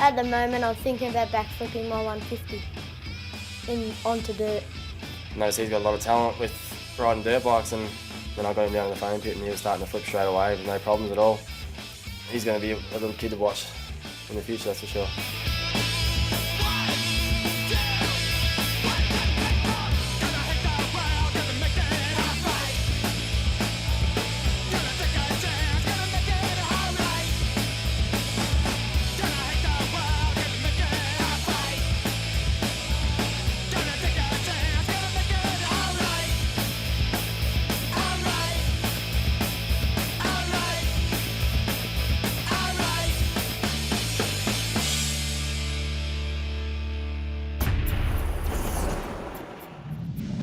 At the moment I'm thinking about backflipping my 150 onto dirt. Notice he's got a lot of talent with riding dirt bikes, and then I got him down in the foam pit and he was starting to flip straight away with no problems at all. He's going to be a little kid to watch in the future, that's for sure.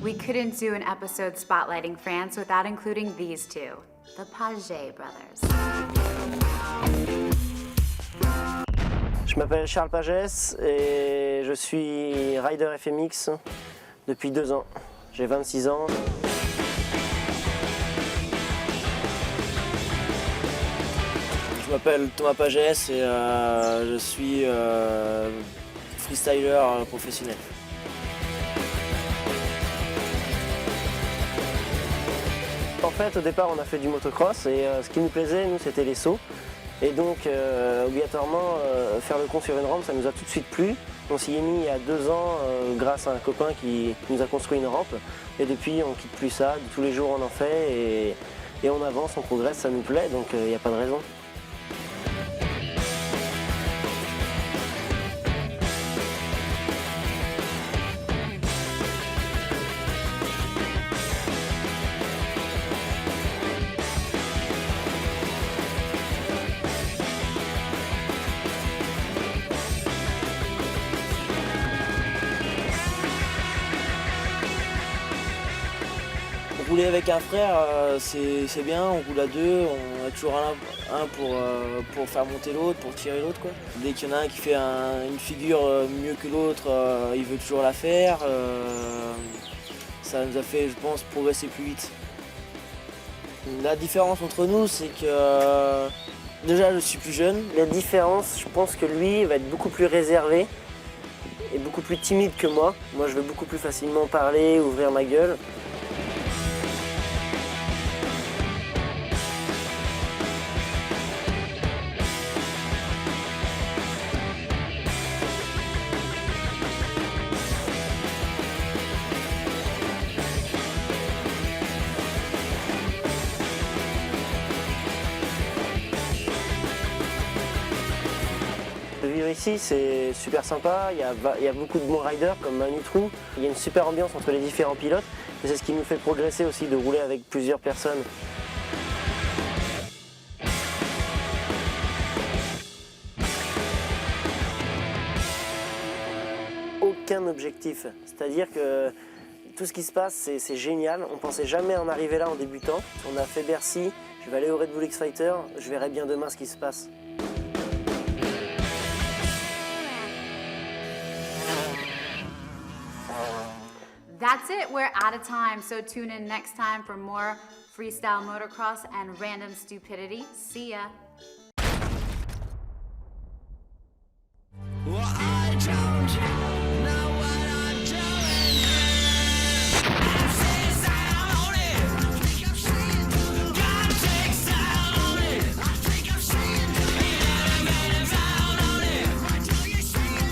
We couldn't do an episode spotlighting France without including these two, the Paget brothers. Je m'appelle Charles Pagès et je suis rider FMX depuis 2 ans. J'ai 26 ans. Je m'appelle Thomas Pagès et je suis freestyler professionnel. En fait, au départ, on a fait du motocross et ce qui nous plaisait, nous, c'était les sauts. Et donc, obligatoirement, faire le con sur une rampe, ça nous a tout de suite plu. On s'y est mis il y a 2 ans grâce à un copain qui nous a construit une rampe. Et depuis, on ne quitte plus ça. Tous les jours, on en fait et on avance, on progresse, ça nous plaît, donc il n'y a pas de raison. Rouler avec un frère, c'est bien, on roule à 2, on a toujours un pour faire monter l'autre, pour tirer l'autre, quoi. Dès qu'il y en a un qui fait une figure mieux que l'autre, il veut toujours la faire. Ça nous a fait, je pense, progresser plus vite. La différence entre nous, c'est que Déjà, je suis plus jeune. La différence, je pense que lui va être beaucoup plus réservé et beaucoup plus timide que moi. Moi, je vais beaucoup plus facilement parler, ouvrir ma gueule. Vivre ici, c'est super sympa, il y a beaucoup de bons riders comme Manu Trou. Il y a une super ambiance entre les différents pilotes et c'est ce qui nous fait progresser aussi de rouler avec plusieurs personnes. Aucun objectif, c'est-à-dire que tout ce qui se passe, c'est génial. On pensait jamais en arriver là en débutant. On a fait Bercy, je vais aller au Red Bull X Fighter, je verrai bien demain ce qui se passe. That's it, we're out of time, so tune in next time for more freestyle motocross and random stupidity. See ya. Well, I don't know what I'm doing. I say style on it. I think I'm saying God take style on it. I think I'm saying man style on it. I tell you saying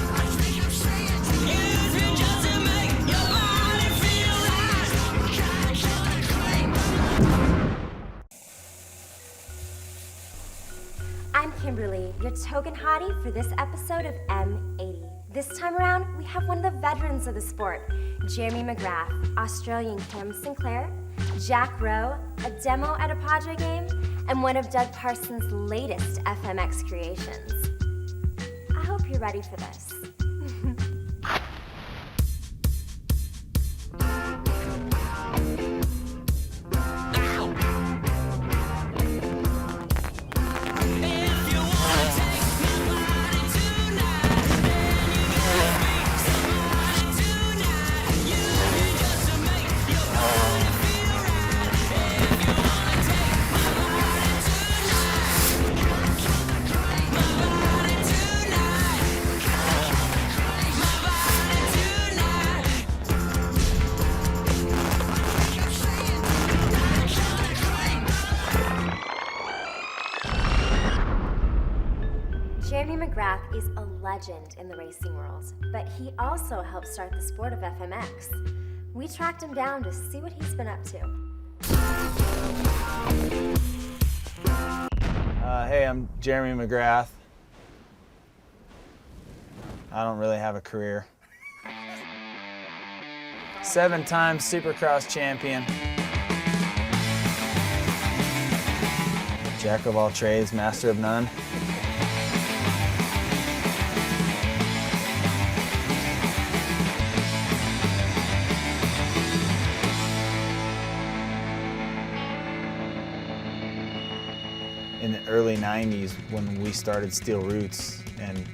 I think I'm saying it's just to make your body feel right. I'm Kimberly, your token hottie for this episode of M80. This time around, we have one of the veterans of the sport, Jeremy McGrath, Australian Cam Sinclair, Jack Rowe, a demo at a Padre game, and one of Doug Parsons' latest FMX creations. I hope you're ready for this. Jeremy McGrath is a legend in the racing world, but he also helped start the sport of FMX. We tracked him down to see what he's been up to. Hey, I'm Jeremy McGrath. I don't really have a career. 7-time Supercross champion. Jack of all trades, master of none. In the early 90s, when we started Steel Roots and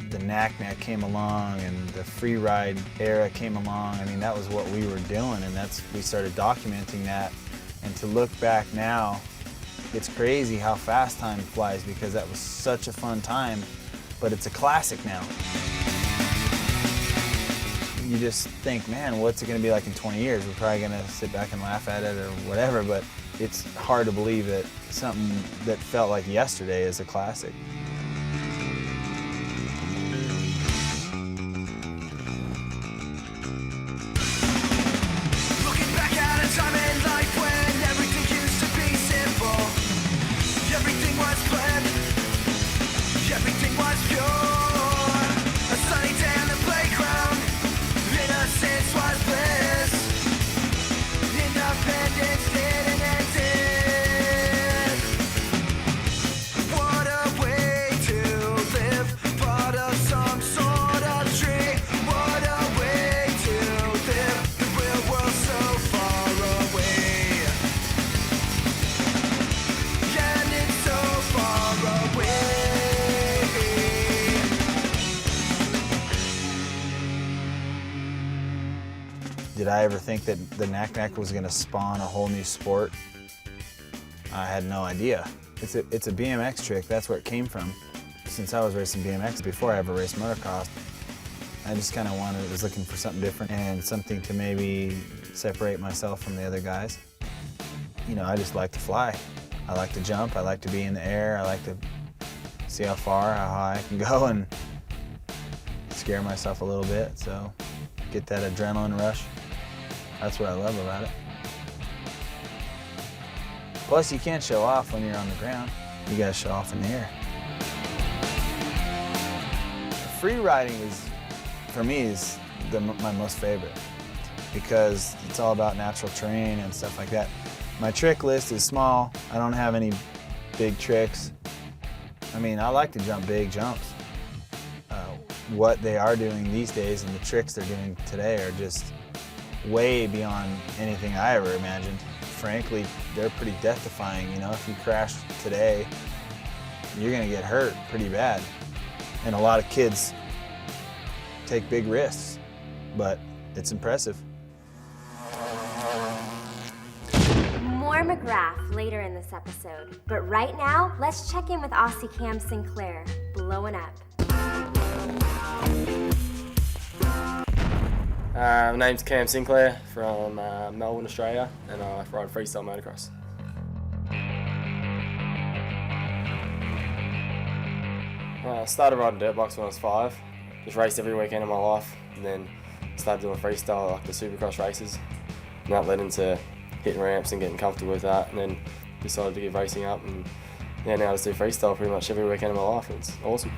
the knack came along and the free ride era came along, I mean, that was what we were doing, and we started documenting that. And to look back now, it's crazy how fast time flies because that was such a fun time, but it's a classic now. You just think, man, what's it gonna be like in 20 years? We're probably gonna sit back and laugh at it or whatever, but it's hard to believe that something that felt like yesterday is a classic. Looking back at a time in life when everything used to be simple. Everything was planned. Everything was pure. A sunny day on the playground. Innocence was bliss. Independence didn't exist. What a way Did I ever think that the knack-knack was gonna spawn a whole new sport? I had no idea. It's a BMX trick, that's where it came from. Since I was racing BMX before I ever raced motocross, I just kind of was looking for something different and something to maybe separate myself from the other guys. You know, I just like to fly. I like to jump, I like to be in the air, I like to see how high I can go and scare myself a little bit, so get that adrenaline rush. That's what I love about it. Plus, you can't show off when you're on the ground. You gotta show off in the air. Free riding for me, is my most favorite because it's all about natural terrain and stuff like that. My trick list is small. I don't have any big tricks. I mean, I like to jump big jumps. What they are doing these days and the tricks they're doing today are just way beyond anything I ever imagined. Frankly, they're pretty death-defying. You know, if you crash today, you're gonna get hurt pretty bad. And a lot of kids take big risks, but it's impressive. More McGrath later in this episode, but right now, let's check in with Aussie Cam Sinclair, blowing up. My name's Cam Sinclair from Melbourne, Australia, and I ride Freestyle Motocross. I started riding dirt bikes when I was 5. Just raced every weekend of my life, and then started doing freestyle, like the Supercross races. And that led into hitting ramps and getting comfortable with that, and then decided to give racing up, and yeah, now I just do freestyle pretty much every weekend of my life, and it's awesome.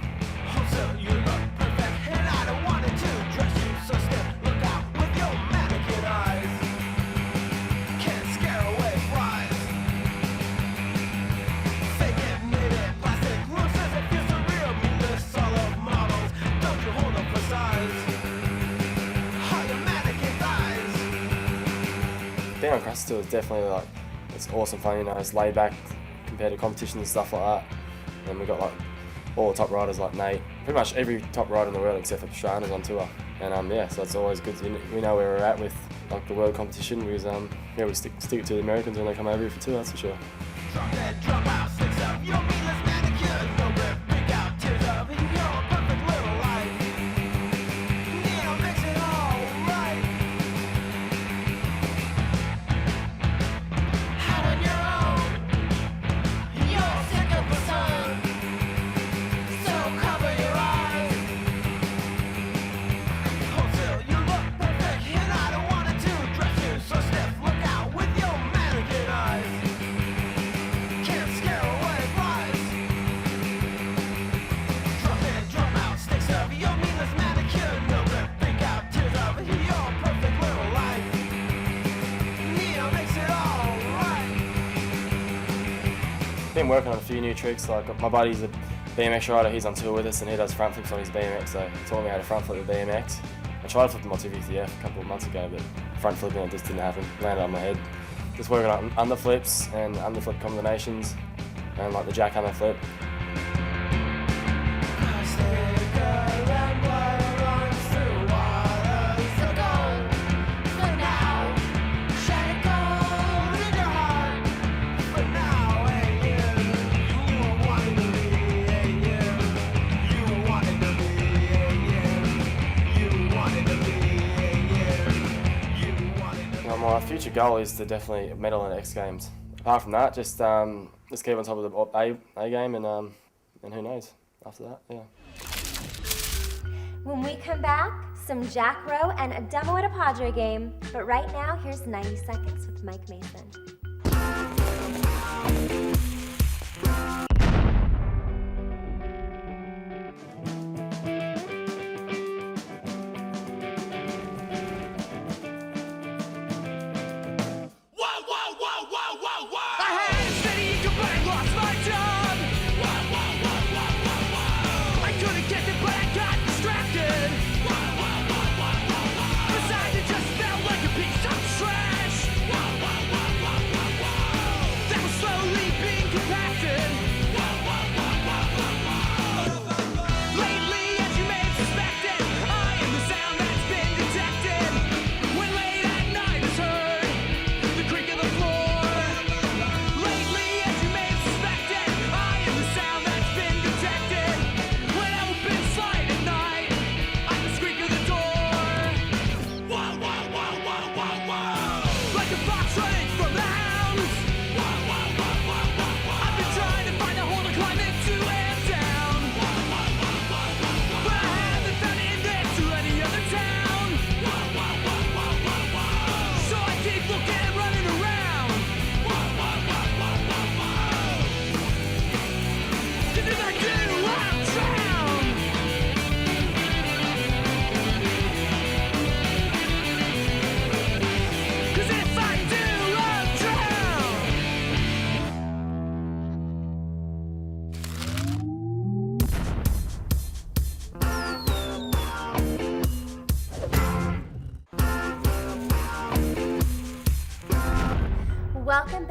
Being on Crusty Tour is definitely it's awesome fun, you know, it's laid back compared to competitions and stuff like that. And we've got all the top riders like Nate, pretty much every top rider in the world except for Pastrana's on tour. And yeah, so it's always good. We know where we're at with the world competition because yeah, we stick to the Americans when they come over here for tour, that's for sure. Been working on a few new tricks, like my buddy's a BMX rider, he's on tour with us and he does front flips on his BMX, so he taught me how to front flip the BMX. I tried to flip the Moto VTF a couple of months ago, but front flipping it just didn't happen, landed on my head. Just working on underflips and underflip combinations and like the jack underflip. My future goal is to definitely medal in X Games. Apart from that, just keep on top of the A game and who knows after that, yeah. When we come back, some Jack Row and a demo at a Padre game. But right now, here's 90 Seconds with Mike Mason.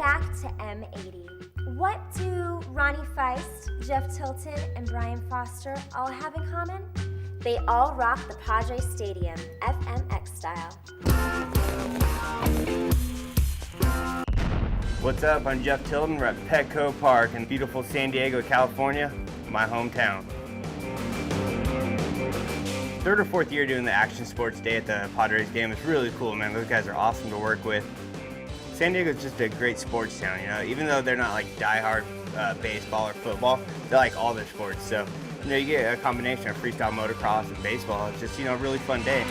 back to M80. What do Ronnie Feist, Jeff Tilton, and Brian Foster all have in common? They all rock the Padres Stadium, FMX style. What's up? I'm Jeff Tilton. We're at Petco Park in beautiful San Diego, California, my hometown. Third or fourth year doing the action sports day at the Padres game. It's really cool, man. Those guys are awesome to work with. San Diego is just a great sports town, you know. Even though they're not like diehard baseball or football, they like all their sports. So, you know, you get a combination of freestyle motocross and baseball. It's just, you know, a really fun day.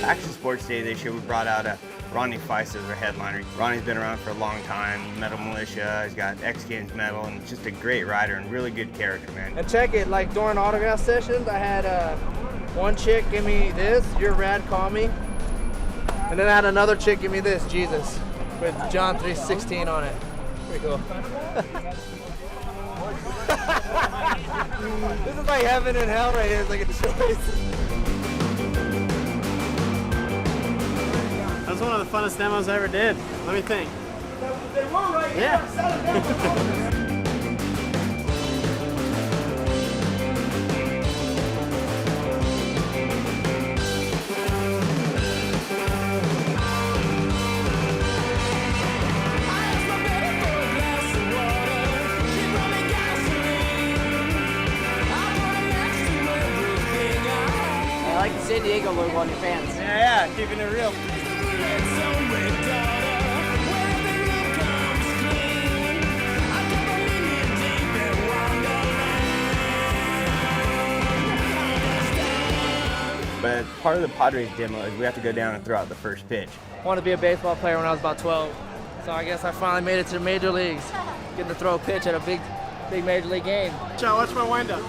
Action Sports Day this year, we brought out Ronnie Feist as our headliner. Ronnie's been around for a long time, Metal Militia, he's got X Games medal, and just a great rider and really good character, man. And check it, like during autograph sessions, I had one chick give me this, "You're rad, call me." And then I had another chick give me this, "Jesus," with John 3:16 on it. Pretty cool. This is like heaven and hell right here, it's like a choice. That was one of the funnest demos I ever did. Let me think. Yeah. I like the San Diego logo on your pants. Yeah, keeping it real. But part of the Padres demo is we have to go down and throw out the first pitch. I wanted to be a baseball player when I was about 12. So I guess I finally made it to the major leagues. Getting to throw a pitch at a big major league game. Ciao, watch my wind up.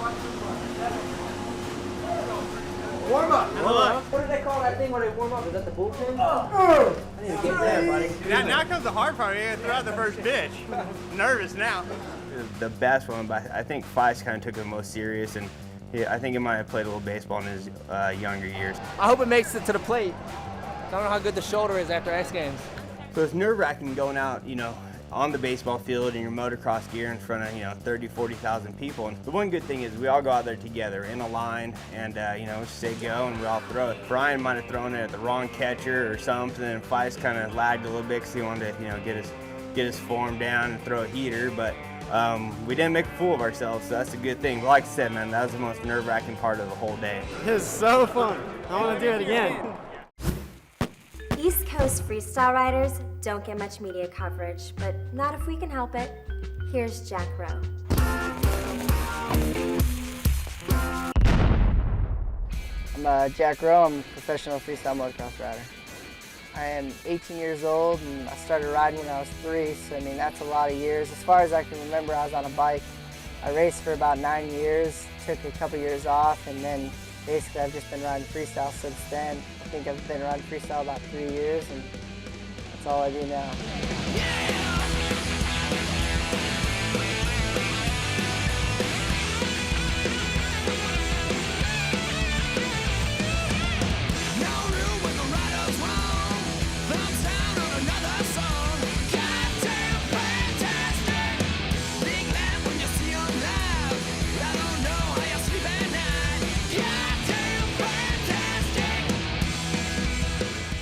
Warm up. Good luck. What do they call that thing when they warm up? Is that the bullpen? I need to get there, buddy. Now comes the hard part. You gotta throw out the first pitch. Nervous now. The best one, but I think Feist kind of took it most serious, and I think he might have played a little baseball in his younger years. I hope it makes it to the plate. I don't know how good the shoulder is after X Games. So it's nerve-wracking going out, you know, on the baseball field in your motocross gear in front of, you know, 30, 40,000 people. And the one good thing is we all go out there together in a line and, you know, say go and we all throw it. Brian might have thrown it at the wrong catcher or something, and Feist kind of lagged a little bit because he wanted to, you know, get his form down and throw a heater, but we didn't make a fool of ourselves, so that's a good thing. Like I said, man, that was the most nerve-wracking part of the whole day. It was so fun. I want to do it again. East Coast freestyle riders don't get much media coverage, but not if we can help it. Here's Jack Rowe. I'm Jack Rowe. I'm a professional freestyle motocross rider. I am 18 years old and I started riding when I was 3, so I mean that's a lot of years. As far as I can remember, I was on a bike. I raced for about 9 years, took a couple years off, and then basically I've just been riding freestyle since then. I think I've been riding freestyle about 3 years, and that's all I do now.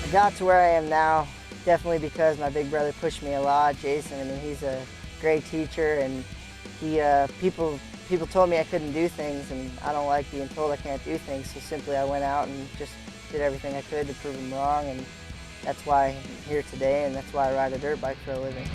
I got to where I am now definitely because my big brother pushed me a lot, Jason. I mean, he's a great teacher, and he people told me I couldn't do things, and I don't like being told I can't do things, so simply I went out and just did everything I could to prove him wrong, and that's why I'm here today, and that's why I ride a dirt bike for a living.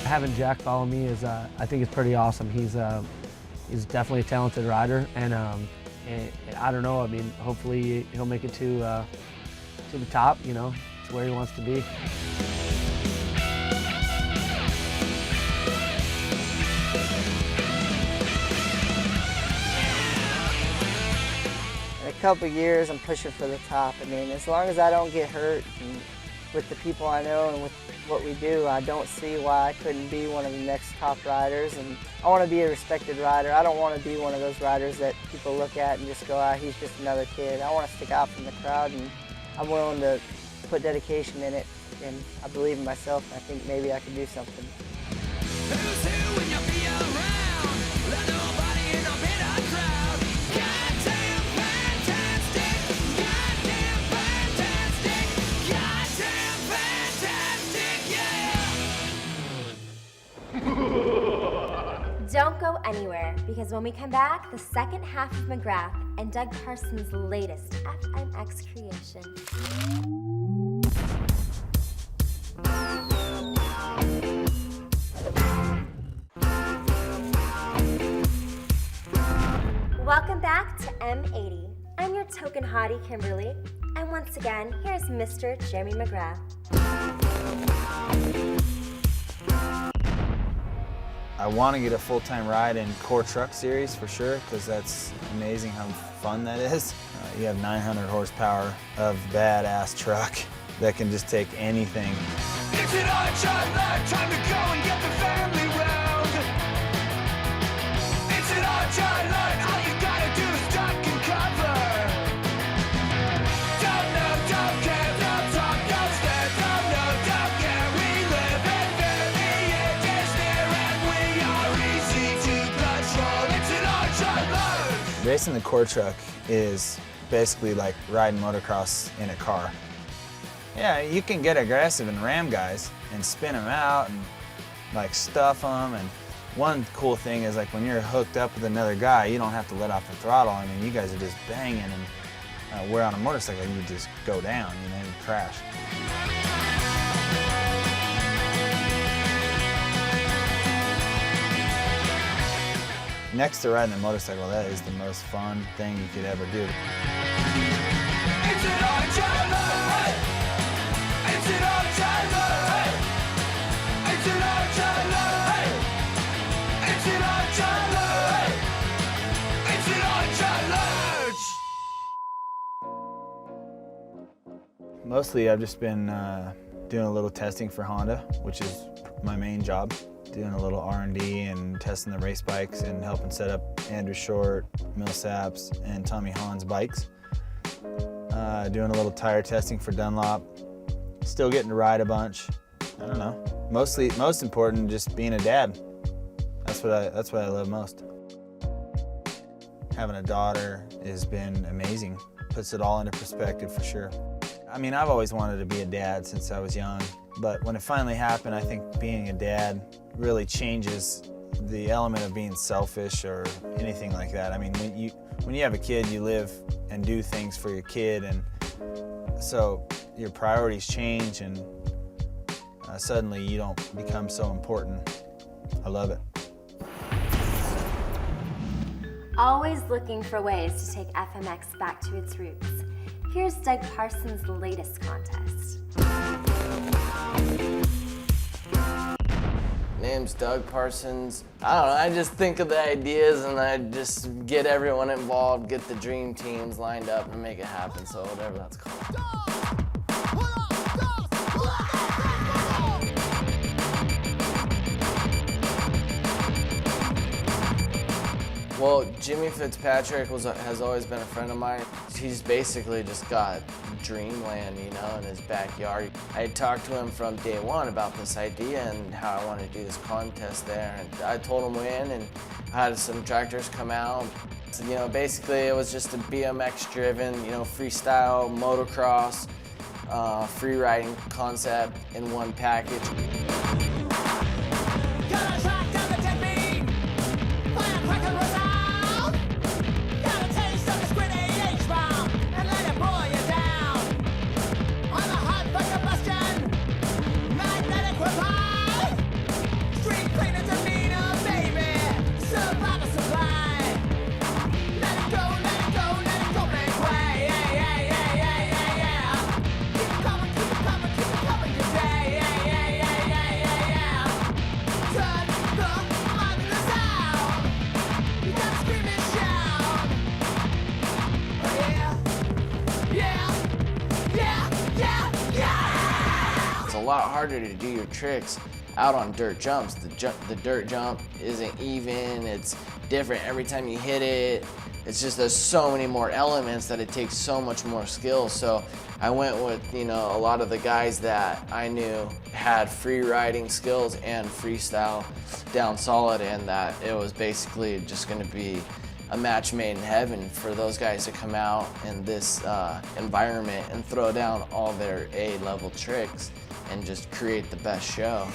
Having Jack follow me is, I think it's pretty awesome. He's definitely a talented rider, and I don't know. I mean, hopefully he'll make it to to the top, you know, it's where he wants to be. In a couple years, I'm pushing for the top. I mean, as long as I don't get hurt and with the people I know and with what we do, I don't see why I couldn't be one of the next top riders. And I want to be a respected rider. I don't want to be one of those riders that people look at and just go, ah, he's just another kid. I want to stick out from the crowd, and I'm willing to put dedication in it, and I believe in myself, and I think maybe I can do something. Don't go anywhere, because when we come back, the second half of McGrath and Doug Parsons' latest FMX creation. Welcome back to M80. I'm your token hottie, Kimberly, and once again, here's Mr. Jeremy McGrath. I want to get a full-time ride in Core Truck Series for sure, because that's amazing how fun that is. You have 900 horsepower of badass truck that can just take anything. It's an odd shot life, time to go and get the family round. It's an odd shot life, all you gotta do is duck and cover. Don't know, don't care, don't talk, don't stare, don't know, don't care. We live in various despair and we are easy to control. It's an odd shot life. Racing the Core Truck is basically like riding motocross in a car. Yeah, you can get aggressive and ram guys and spin them out and like stuff them. And one cool thing is like when you're hooked up with another guy, you don't have to let off the throttle. I mean, you guys are just banging, and where on a motorcycle you just go down, you know, and crash. Next to riding a motorcycle, that is the most fun thing you could ever do. It's an odd shot life. It's an odd shot life. It's an odd shot life. It's an odd shot life. It's an odd shot life. Mostly I've just been doing a little testing for Honda, which is my main job. Doing a little R&D and testing the race bikes and helping set up Andrew Short, Millsaps, and Tommy Hahn's bikes. Doing a little tire testing for Dunlop. Still getting to ride a bunch. I don't know. Most important, just being a dad. That's what I love most. Having a daughter has been amazing. Puts it all into perspective for sure. I mean, I've always wanted to be a dad since I was young, but when it finally happened, I think being a dad really changes the element of being selfish or anything like that. I mean, when you have a kid, you live and do things for your kid, and so your priorities change, and suddenly you don't become so important. I love it. Always looking for ways to take FMX back to its roots. Here's Doug Parsons' latest contest. Name's Doug Parsons. I don't know, I just think of the ideas and I just get everyone involved, get the dream teams lined up and make it happen, so whatever that's called. Well, Jimmy Fitzpatrick has always been a friend of mine. He's basically just got dreamland, you know, in his backyard. I had talked to him from day one about this idea and how I wanted to do this contest there. And I told him when, and I had some tractors come out. So, you know, basically it was just a BMX-driven, you know, freestyle motocross, free riding concept in one package. a lot harder to do your tricks out on dirt jumps. The dirt jump isn't even, it's different every time you hit it. It's just there's so many more elements that it takes so much more skill. So I went with, you know, a lot of the guys that I knew had free riding skills and freestyle down solid, and that it was basically just going to be a match made in heaven for those guys to come out in this environment and throw down all their A-level tricks and just create the best show.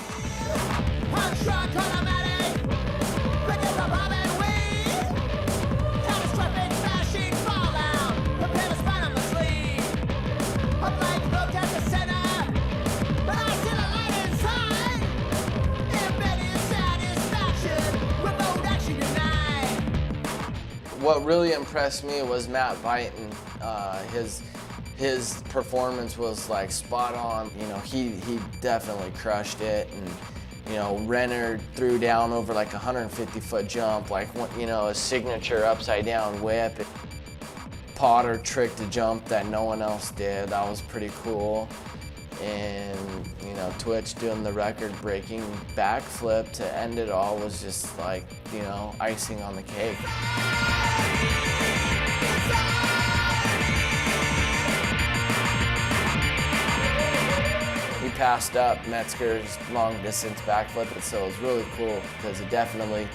What really impressed me was Matt Vighton. His performance was like spot on. You know, he definitely crushed it. And you know, Renner threw down over like a 150-foot jump, like, you know, a signature upside down whip. Potter tricked a jump that no one else did. That was pretty cool. And you know, Twitch doing the record-breaking backflip to end it all was just like, you know, icing on the cake. He passed up Metzger's long-distance backflip, so it was really cool because it definitely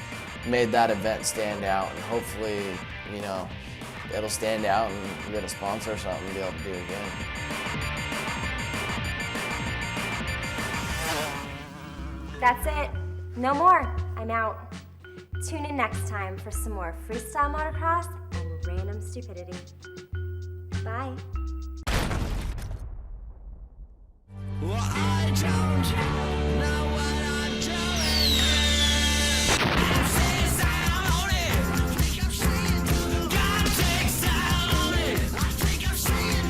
made that event stand out, and hopefully, you know, it'll stand out and we get a sponsor or something to be able to do again. That's it. No more. I'm out. Tune in next time for some more freestyle motocross and random stupidity. Bye. Well, I don't know what I'm doing. I say style on it. I think I'm saying God take style on it. I think I'm saying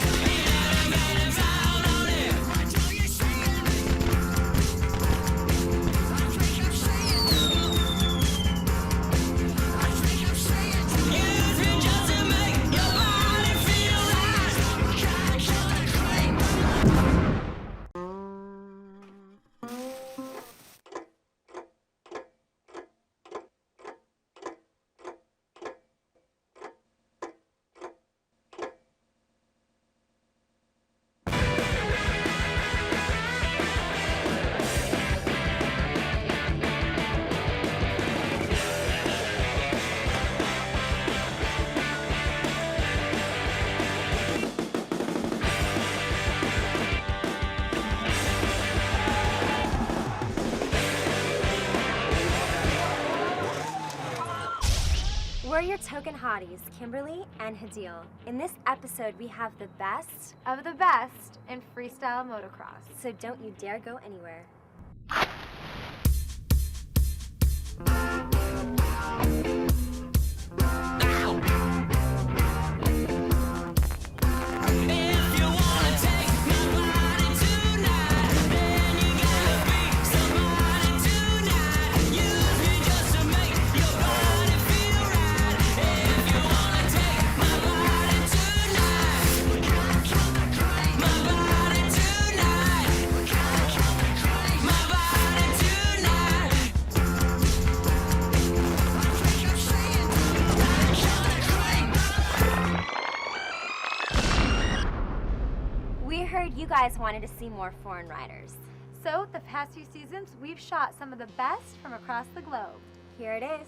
man style on it. I tell you saying I think I'm saying use me just to make your body feel right. Can't kill the claim. We're your token hotties, Kimberly and Hadil. In this episode, we have the best of the best in freestyle motocross. So don't you dare go anywhere. You guys wanted to see more foreign riders. So, the past few seasons, we've shot some of the best from across the globe. Here it is.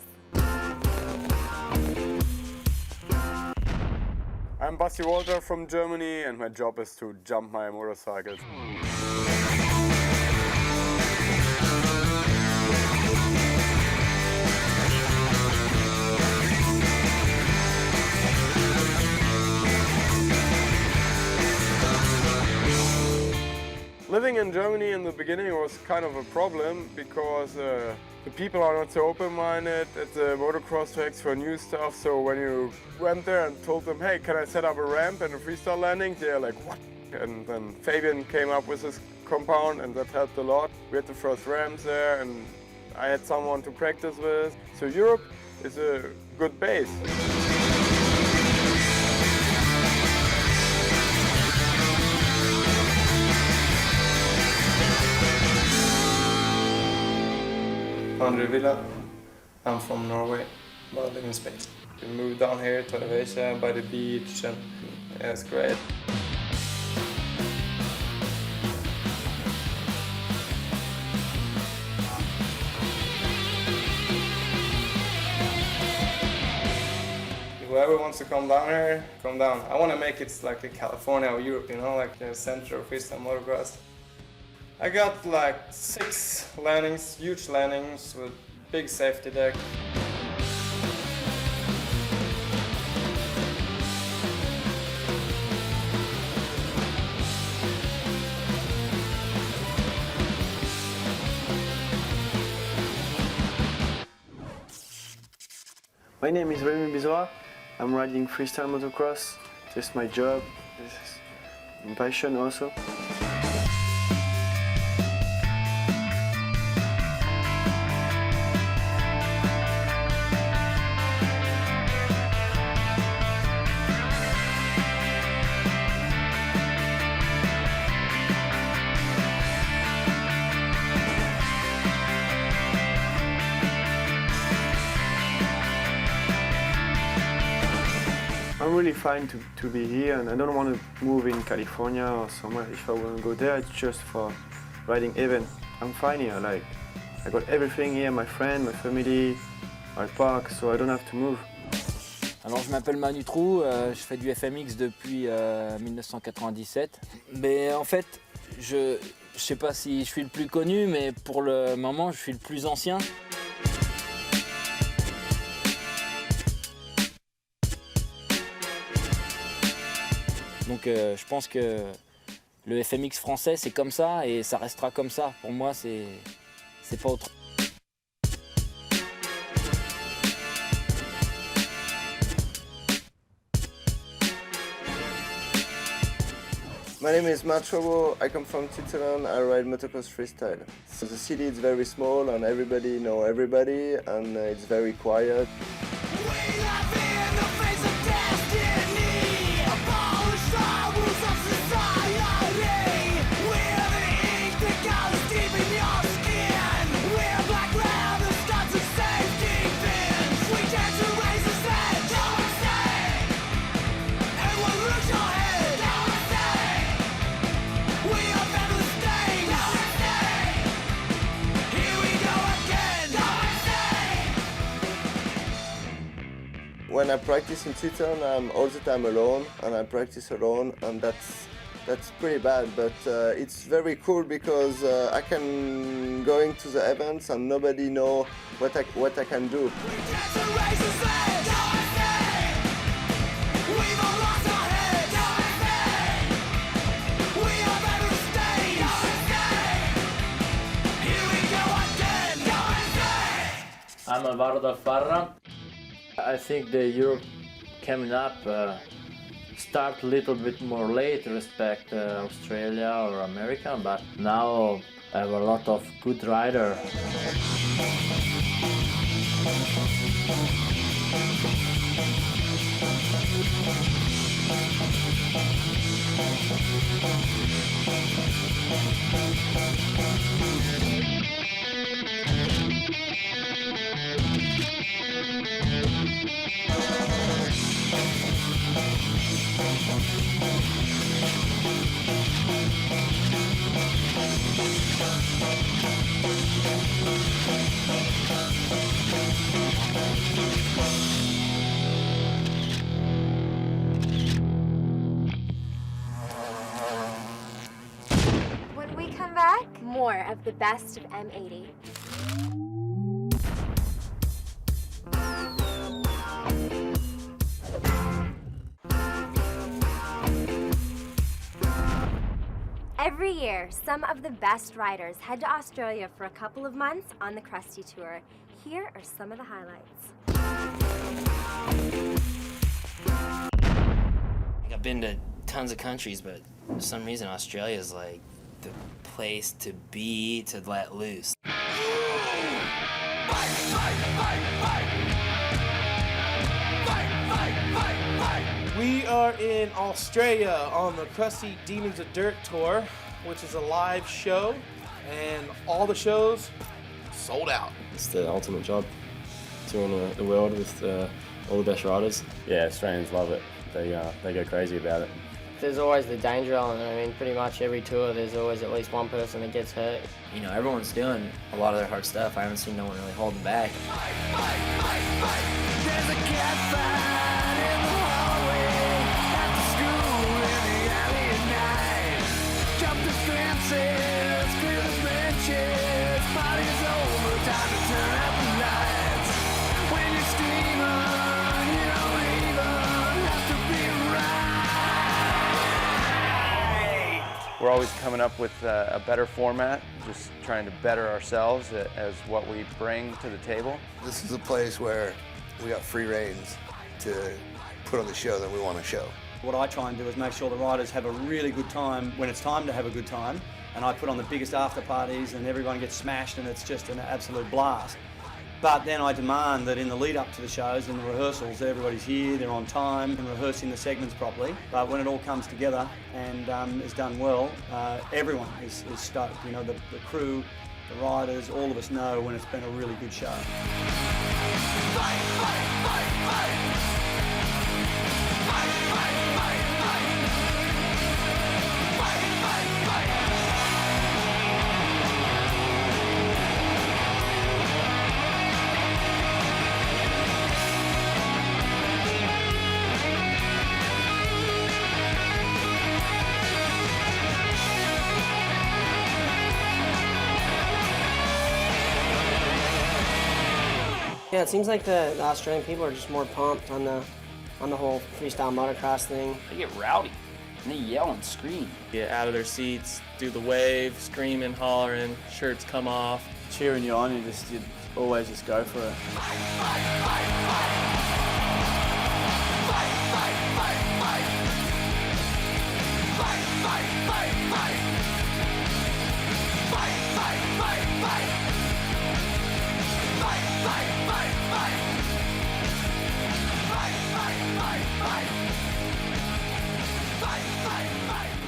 I'm Basti Walter from Germany, and my job is to jump my motorcycles. Living in Germany in the beginning was kind of a problem because the people are not so open-minded at the motocross tracks for new stuff. So when you went there and told them, hey, can I set up a ramp and a freestyle landing? They're like, what? And then Fabian came up with this compound, and that helped a lot. We had the first ramps there, and I had someone to practice with. So Europe is a good base. Andre Villa. I'm from Norway, but I live in Spain. We moved down here to Asia by the beach, and yeah, it's great. Whoever wants to come down here, come down. I want to make it like a California or Europe, you know, like the center of freestyle motocross. I got like 6 landings, huge landings with big safety deck. My name is Rémi Bizois. I'm riding freestyle motocross. It's my job. It's my passion also. I'm really fine to be here, and I don't want to move in California or somewhere. If I want to go there, it's just for riding event. I'm fine here, like I got everything here, my friend, my family, my park, so I don't have to move. Alors je m'appelle Manu Trou, je fais du FMX depuis 1997. Mais en fait, je sais pas si je suis le plus connu, mais pour le moment, je suis le plus ancien. Donc je pense que le FMX français c'est comme ça et ça restera comme ça. Pour moi c'est pas autre. My name is Matt Chobo. I come from Switzerland. I ride motocross freestyle. So the city is very small and everybody know everybody, and it's very quiet. When I practice in Switzerland, I'm all the time alone, and I practice alone, and that's pretty bad. But it's very cool because I can go into the events and nobody know what I can do. I'm Alvaro Farra. I think the Europe coming up start a little bit more late respect Australia or America, but now I have a lot of good riders. When we come back, more of the best of M80. Every year, some of the best riders head to Australia for a couple of months on the Crusty Tour. Here are some of the highlights. I've been to tons of countries, but for some reason Australia is like the place to be, to let loose. We are in Australia on the Crusty Demons of Dirt Tour, which is a live show, and all the shows sold out. It's the ultimate job, touring the world with all the best riders. Yeah, Australians love it. They go crazy about it. There's always the danger element. I mean, pretty much every tour, there's always at least one person that gets hurt. You know, everyone's doing a lot of their hard stuff. I haven't seen no one really holding back. There's a cat fight in the hallway after school in the alley at night. Jump the fences, clear the benches. Party's over, time to turn out the lights. When you're steaming, you don't even have to be right. We're always coming up with a better format, just trying to better ourselves as what we bring to the table. This is a place where we got free reins to put on the show that we want to show. What I try and do is make sure the riders have a really good time when it's time to have a good time, and I put on the biggest after parties and everyone gets smashed and it's just an absolute blast. But then I demand that in the lead up to the shows, in the rehearsals, everybody's here, they're on time and rehearsing the segments properly. But when it all comes together and is done well, everyone is stoked. You know, the crew, the riders, all of us know when it's been a really good show. Yeah, it seems like the Australian people are just more pumped on the whole freestyle motocross thing. They get rowdy and they yell and scream. Get out of their seats, do the wave, screaming, hollering, shirts come off. Cheering you on, you always just go for it.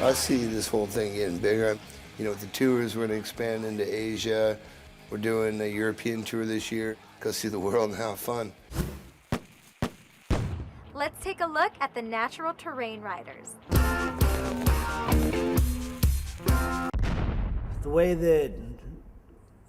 I see this whole thing getting bigger. You know, with the tours, we're going to expand into Asia. We're doing a European tour this year. Go see the world and have fun. Let's take a look at the natural terrain riders. The way that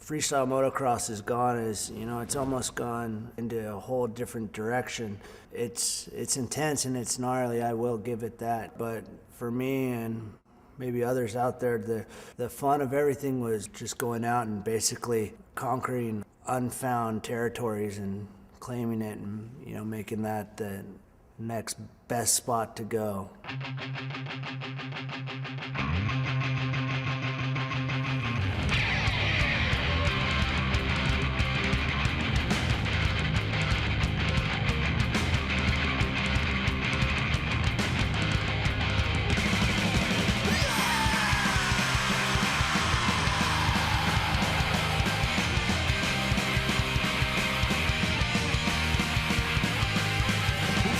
freestyle motocross has gone is, you know, it's almost gone into a whole different direction. It's intense and it's gnarly, I will give it that. But for me and maybe others out there, the fun of everything was just going out and basically conquering unfound territories and claiming it and, you know, making that the next best spot to go.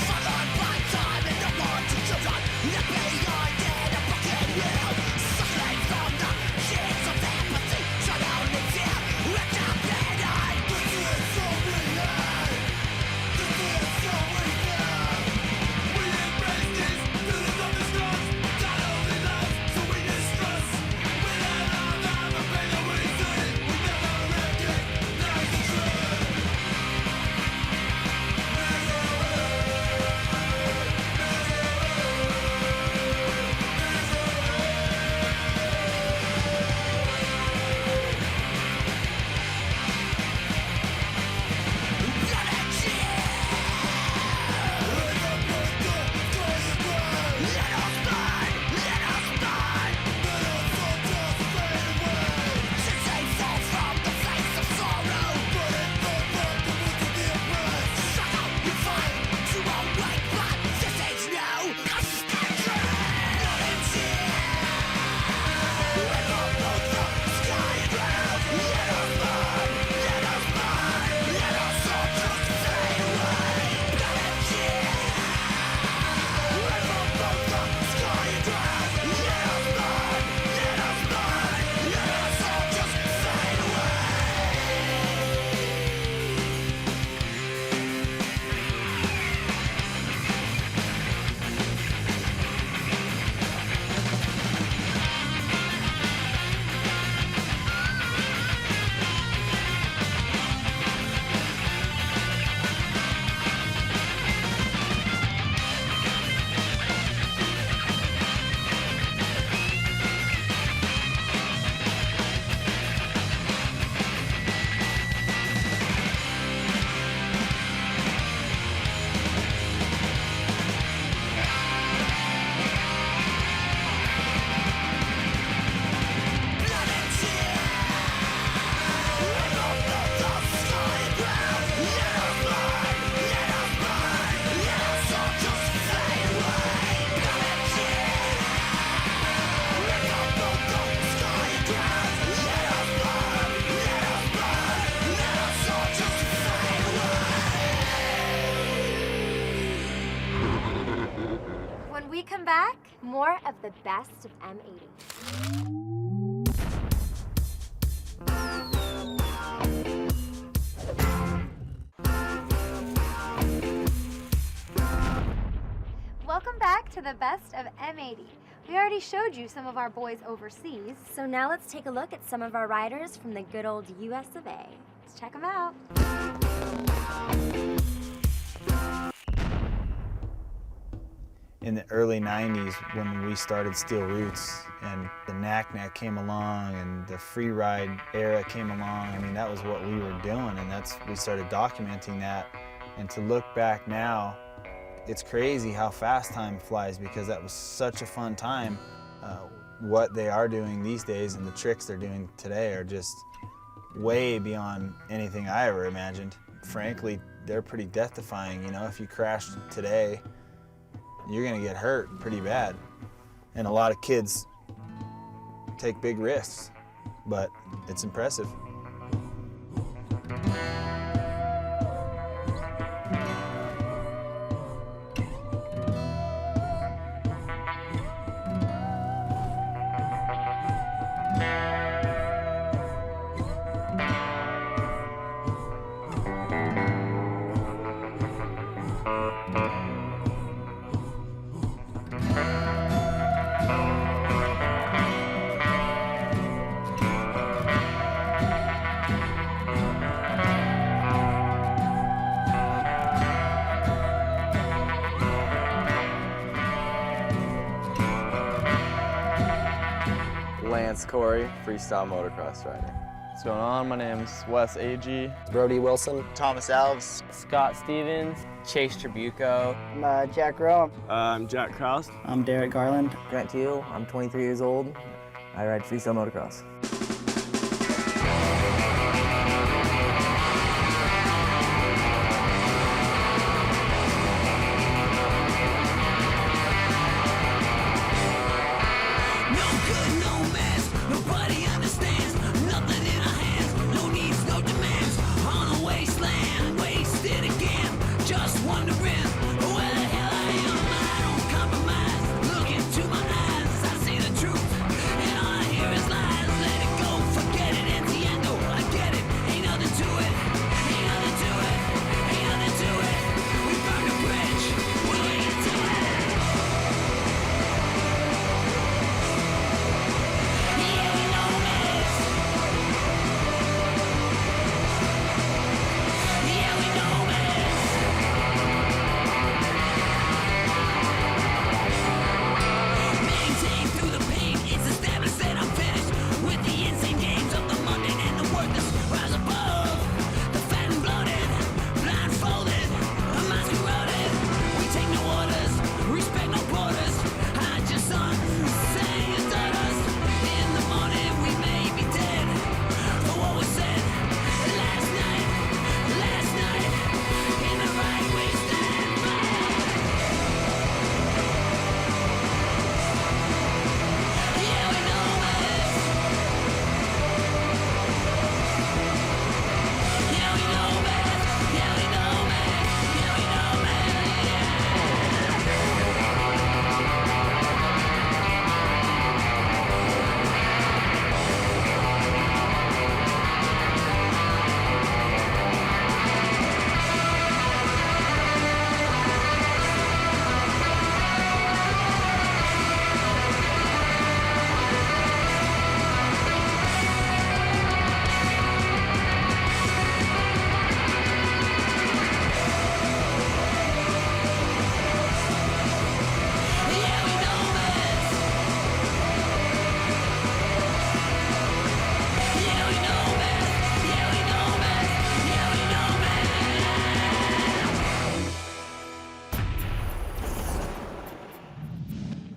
Followed by time and the want to run. Left behind in a broken world. Suffering more of the best of M80. Welcome back to the best of M80. We already showed you some of our boys overseas. So now let's take a look at some of our riders from the good old US of A. Let's check them out. In the early 90s, when we started Steel Roots and the knack came along and the free ride era came along, I mean, that was what we were doing, and we started documenting that. And to look back now, it's crazy how fast time flies, because that was such a fun time. What they are doing these days and the tricks they're doing today are just way beyond anything I ever imagined. Frankly, they're pretty death-defying. You know, if you crash today, you're gonna get hurt pretty bad. And a lot of kids take big risks, but it's impressive. Coury, Freestyle Motocross rider. What's going on? My name's Wes Agee. Brody Wilson. Thomas Alves. Scott Stevens. Chase Tribuco. I'm Jack Rowe. I'm Jack Krause. I'm Derek Garland. Grant Teal. I'm 23 years old. I ride Freestyle Motocross.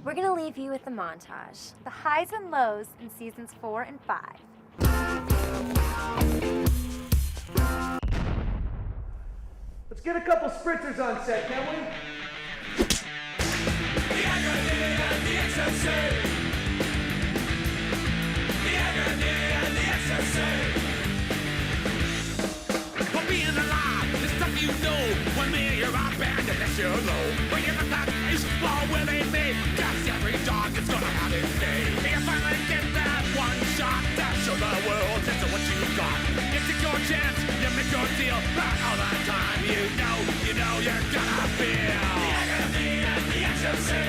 We're gonna leave you with the montage. The highs and lows in seasons 4 and 5. Let's get a couple sprinters on set, can we? The agony and the ecstasy. The agony and the ecstasy. For being alive, the stuff you know. When me, you're a band, unless you're low. When you're the back, is far where they made. That's every dog. got. If it's your chance, you make your deal. But all the time, you know you're gonna feel. The agony and the ecstasy.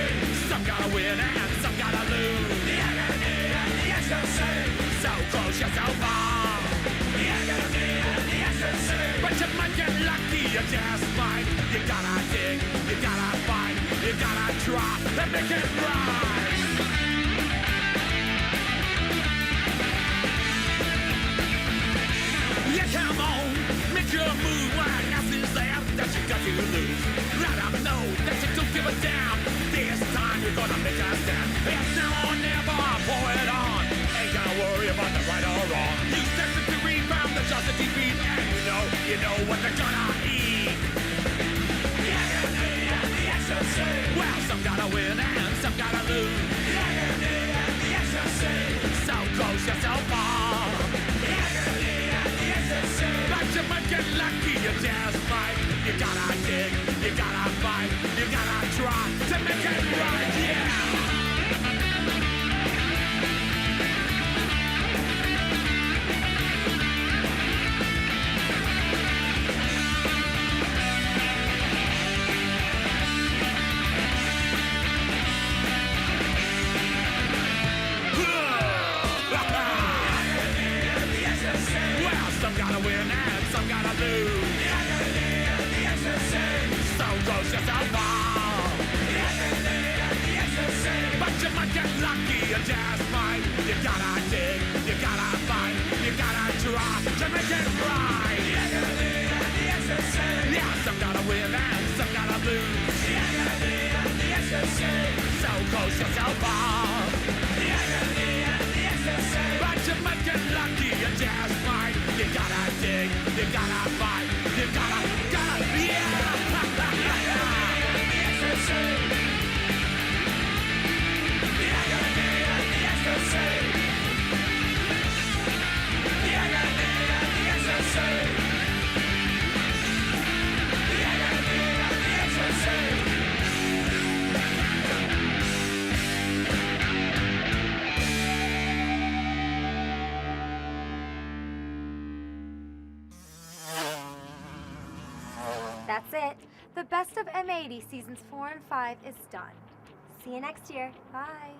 Some gotta win and some gotta lose. The agony and the ecstasy. So close yourself off. The agony and the ecstasy. But you might get lucky, you just might. You gotta dig, you gotta fight, you gotta try and make it right. Yeah, come on, make your move when nothing's there that you got to lose. Let them know that you don't give a damn. This time you're gonna make a stand. It's now or never, pour it on. Ain't gonna worry about the right or wrong. You step to rebound, the just a defeat, and you know what they're gonna eat. The agony and the ecstasy. Well, some gotta win and some gotta lose. The agony and the ecstasy. So close yourself off. The agony and the ecstasy. But you might get lucky, you just might. You gotta dig, you gotta fight, you gotta try to make it right, yeah. Well, some gotta win and some gotta lose. The agony and the ecstasy. So close yourself off. The agony and the ecstasy. But you might get lucky, you just might. You gotta dig, you gotta fight, you gotta try to make it right. The agony and the ecstasy. Yeah, some gotta win and some gotta lose. The agony and the ecstasy. So close yourself off. The agony and the ecstasy. But you might get lucky, you just might. You gotta dig, you gotta fight, you gotta, yeah! The agony and the ecstasy. The agony and the ecstasy. The agony and the ecstasy. The agony and the ecstasy. That's it. The best of M80 seasons 4 and 5 is done. See you next year. Bye.